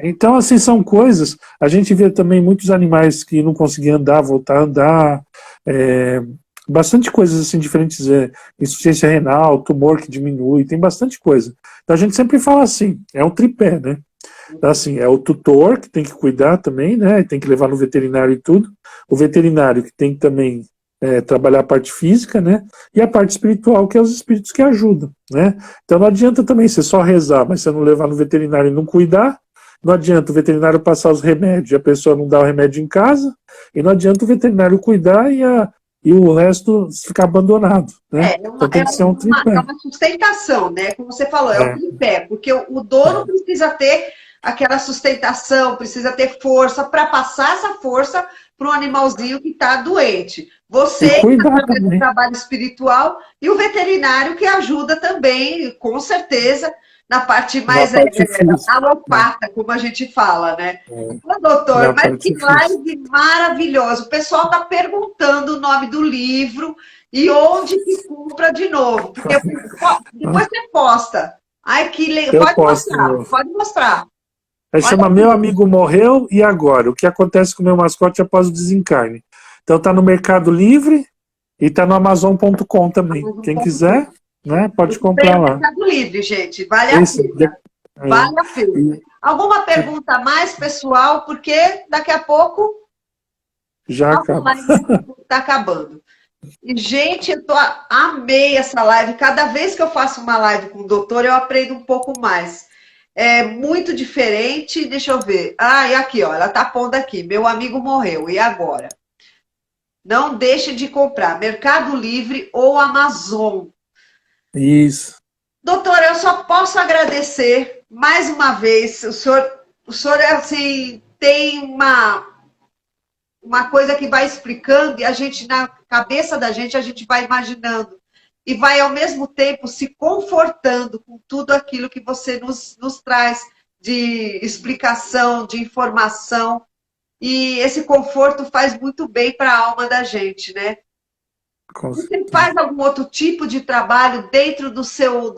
Então, assim, são coisas. A gente vê também muitos animais que não conseguiam andar, voltar a andar. É, bastante coisas assim diferentes. Insuficiência renal, tumor que diminui, tem bastante coisa. Então a gente sempre fala assim: é um tripé, né? Então, assim, é o tutor que tem que cuidar também, né? Tem que levar no veterinário e tudo. O veterinário que tem que também trabalhar a parte física, né? E a parte espiritual, que é os espíritos que ajudam, né? Então não adianta também você só rezar, mas você não levar no veterinário e não cuidar. Não adianta o veterinário passar os remédios e a pessoa não dá o remédio em casa. E não adianta o veterinário cuidar e o resto ficar abandonado, né? Então tem que ser um É tripé. uma sustentação, né? Como você falou, é um É, tripé, porque o dono é. precisa ter aquela sustentação, precisa ter força para passar essa força para o animalzinho que está doente. E Você, cuidar através do também. trabalho espiritual, e o veterinário que ajuda também, com certeza, na parte Na mais parte física, né? alopata, como a gente fala, né? É, Ô, doutor, na mas que parte física. live maravilhosa. O pessoal está perguntando o nome do livro e onde que compra de novo. Porque depois você posta. Ai, que legal. Eu Pode posto de mostrar, novo. pode mostrar. Aí Olha, chama Meu Amigo Morreu e Agora? O que acontece com o meu mascote após o desencarne? Então tá no Mercado Livre e tá no Amazon.com também. um Quem ponto. quiser, né, Eu pode comprei comprar no lá. Mercado Livre, gente. Vale a Esse, pena. é, Vale a pena. e Alguma pergunta mais, pessoal? Porque daqui a pouco já nossa acaba. live está acabando. E, gente, amei essa live. Cada vez que eu faço uma live com o doutor, eu aprendo um pouco mais. É muito diferente. Deixa eu ver. Ah, e aqui, ó, ela está pondo aqui. Meu amigo morreu. E agora? Não deixe de comprar Mercado Livre ou Amazon. Isso. Doutor, eu só posso agradecer mais uma vez. O senhor assim, tem uma coisa que vai explicando e a gente, na cabeça da gente, a gente vai imaginando. E vai, ao mesmo tempo, se confortando com tudo aquilo que você nos traz de explicação, de informação. E esse conforto faz muito bem para a alma da gente, né? Com Você certeza. faz algum outro tipo de trabalho dentro do seu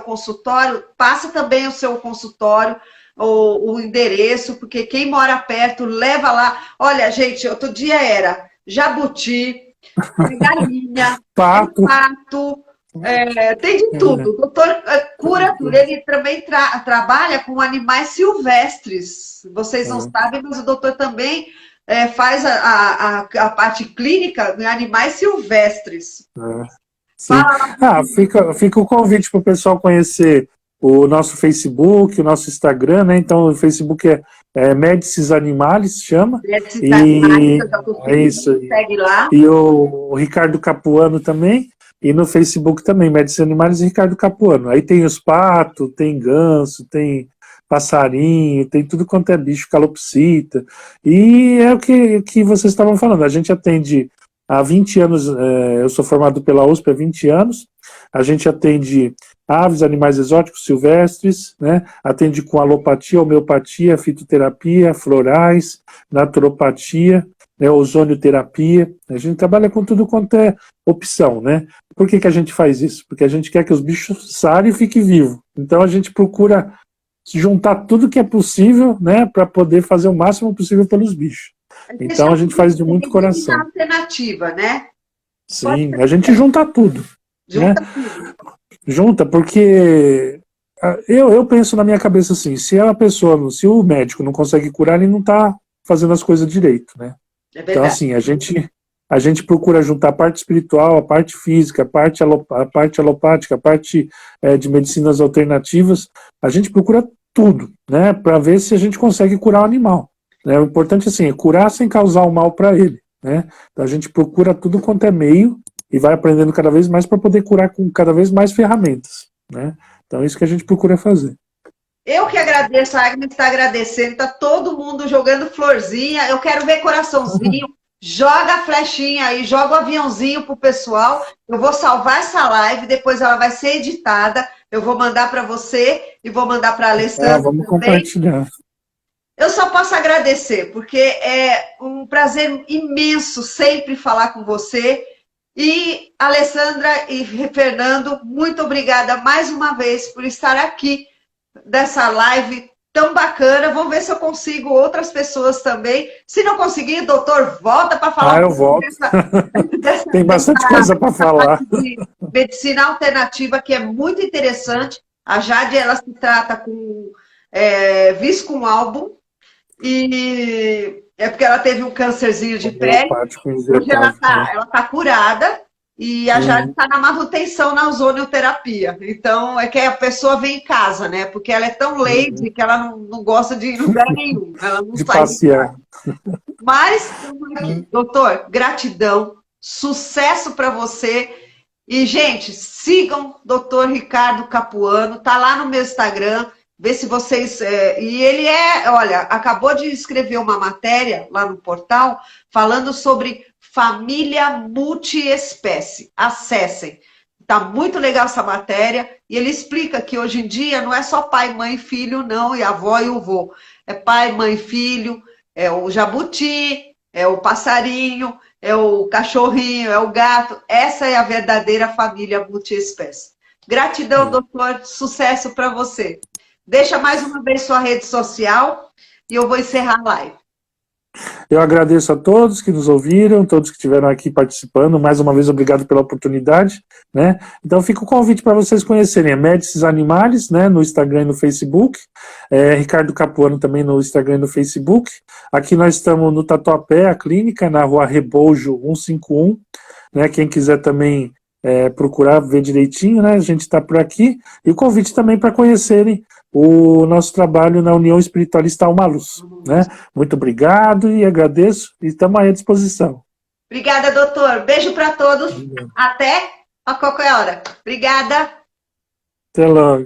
consultório? Passa também o seu consultório, o endereço, porque quem mora perto leva lá. Olha, gente, outro dia era jabuti, galinha, Pato. pato, tem de tudo. O doutor cura tudo. Ele também trabalha com animais silvestres. Vocês não sabem, mas o doutor também faz a parte clínica em animais silvestres. Sim. Fala lá. Ah, fica o convite para o pessoal conhecer o nosso Facebook, o nosso Instagram, né? Então, o Facebook é Médicis Animales, chama. Esses animais que E eu já estou é seguindo, isso aí. segue lá. E o Ricardo Capuano também. E no Facebook também, Médicis Animales e Ricardo Capuano. Aí tem os patos, tem ganso, tem passarinho, tem tudo quanto é bicho, calopsita. E é o que vocês estavam falando. A gente atende há 20 anos, eu sou formado pela USP há 20 anos. A gente atende aves, animais exóticos, silvestres, né? Atende com alopatia, homeopatia, fitoterapia, florais, naturopatia, né? Ozonioterapia. A gente trabalha com tudo quanto é opção, né? Por que a gente faz isso? Porque a gente quer que os bichos sarem e fiquem vivos. Então a gente procura juntar tudo que é possível, né, para poder fazer o máximo possível pelos bichos. Você Então a chama gente faz de de muito medicina coração. alternativa, né? Pode Sim, a gente junta tudo, né? juntar tudo. Junta porque eu penso na minha cabeça assim, se a pessoa, se o médico não consegue curar, ele não está fazendo as coisas direito, né? É Então verdade. assim, a gente procura juntar a parte espiritual, a parte física, a parte alopática, a parte de medicinas alternativas, a gente procura tudo, né, para ver se a gente consegue curar o animal. Né? O importante assim, é curar sem causar o mal para ele. Né? Então a gente procura tudo quanto é meio e vai aprendendo cada vez mais para poder curar com cada vez mais ferramentas. Né? Então é isso que a gente procura fazer. Eu que agradeço, a Agnes está agradecendo, está todo mundo jogando florzinha. Eu quero ver coraçãozinho. Joga a flechinha aí, joga o aviãozinho pro pessoal. Eu vou salvar essa live, depois ela vai ser editada. Eu vou mandar para você e vou mandar para a Alessandra Vamos também. compartilhar. Eu só posso agradecer, porque é um prazer imenso sempre falar com você. E Alessandra e Fernando, muito obrigada mais uma vez por estar aqui dessa live tão bacana. Vamos ver se eu consigo outras pessoas também. Se não conseguir, doutor, volta para falar Eu um pouco volto. dessa Tem bastante coisa para falar. parte de medicina alternativa, que é muito interessante. A Jade, ela se trata com Viscum album, e é porque ela teve um câncerzinho de pele. Homeopático Hoje ela injetável. está ela tá curada e a Jade está na manutenção na ozonioterapia. Então, é que a pessoa vem em casa, né? Porque ela é tão lazy que ela não gosta de ir em lugar nenhum. Ela não De sai de casa. passear. Mas, estamos aqui. Doutor, gratidão, sucesso para você. E, gente, sigam Dr. Ricardo Capuano, tá lá no meu Instagram, vê se vocês... E ele olha, acabou de escrever uma matéria lá no portal falando sobre família multiespécie. Acessem. Tá muito legal essa matéria. E ele explica que hoje em dia não é só pai, mãe, filho, não, e avó e o vô. É pai, mãe, filho, é o jabuti, é o passarinho, é o cachorrinho, é o gato. Essa é a verdadeira família multiespécie. Gratidão, doutor. Sucesso para você. Deixa mais uma vez sua rede social e eu vou encerrar a live. Eu agradeço a todos que nos ouviram, todos que estiveram aqui participando. Mais uma vez, obrigado pela oportunidade, né? Então, fica o convite para vocês conhecerem a Médicis Animalis, né, no Instagram e no Facebook. Ricardo Capuano também no Instagram e no Facebook. Aqui nós estamos no Tatuapé, a clínica, na rua Rebojo 151. Né? Quem quiser também procurar, ver direitinho, né? A gente está por aqui. E o convite também para conhecerem o nosso trabalho na União Espiritualista Alma Luz, né? Muito obrigado e agradeço e estamos aí à disposição. Obrigada, doutor. Beijo para todos. Até a qualquer hora. Obrigada. Até logo.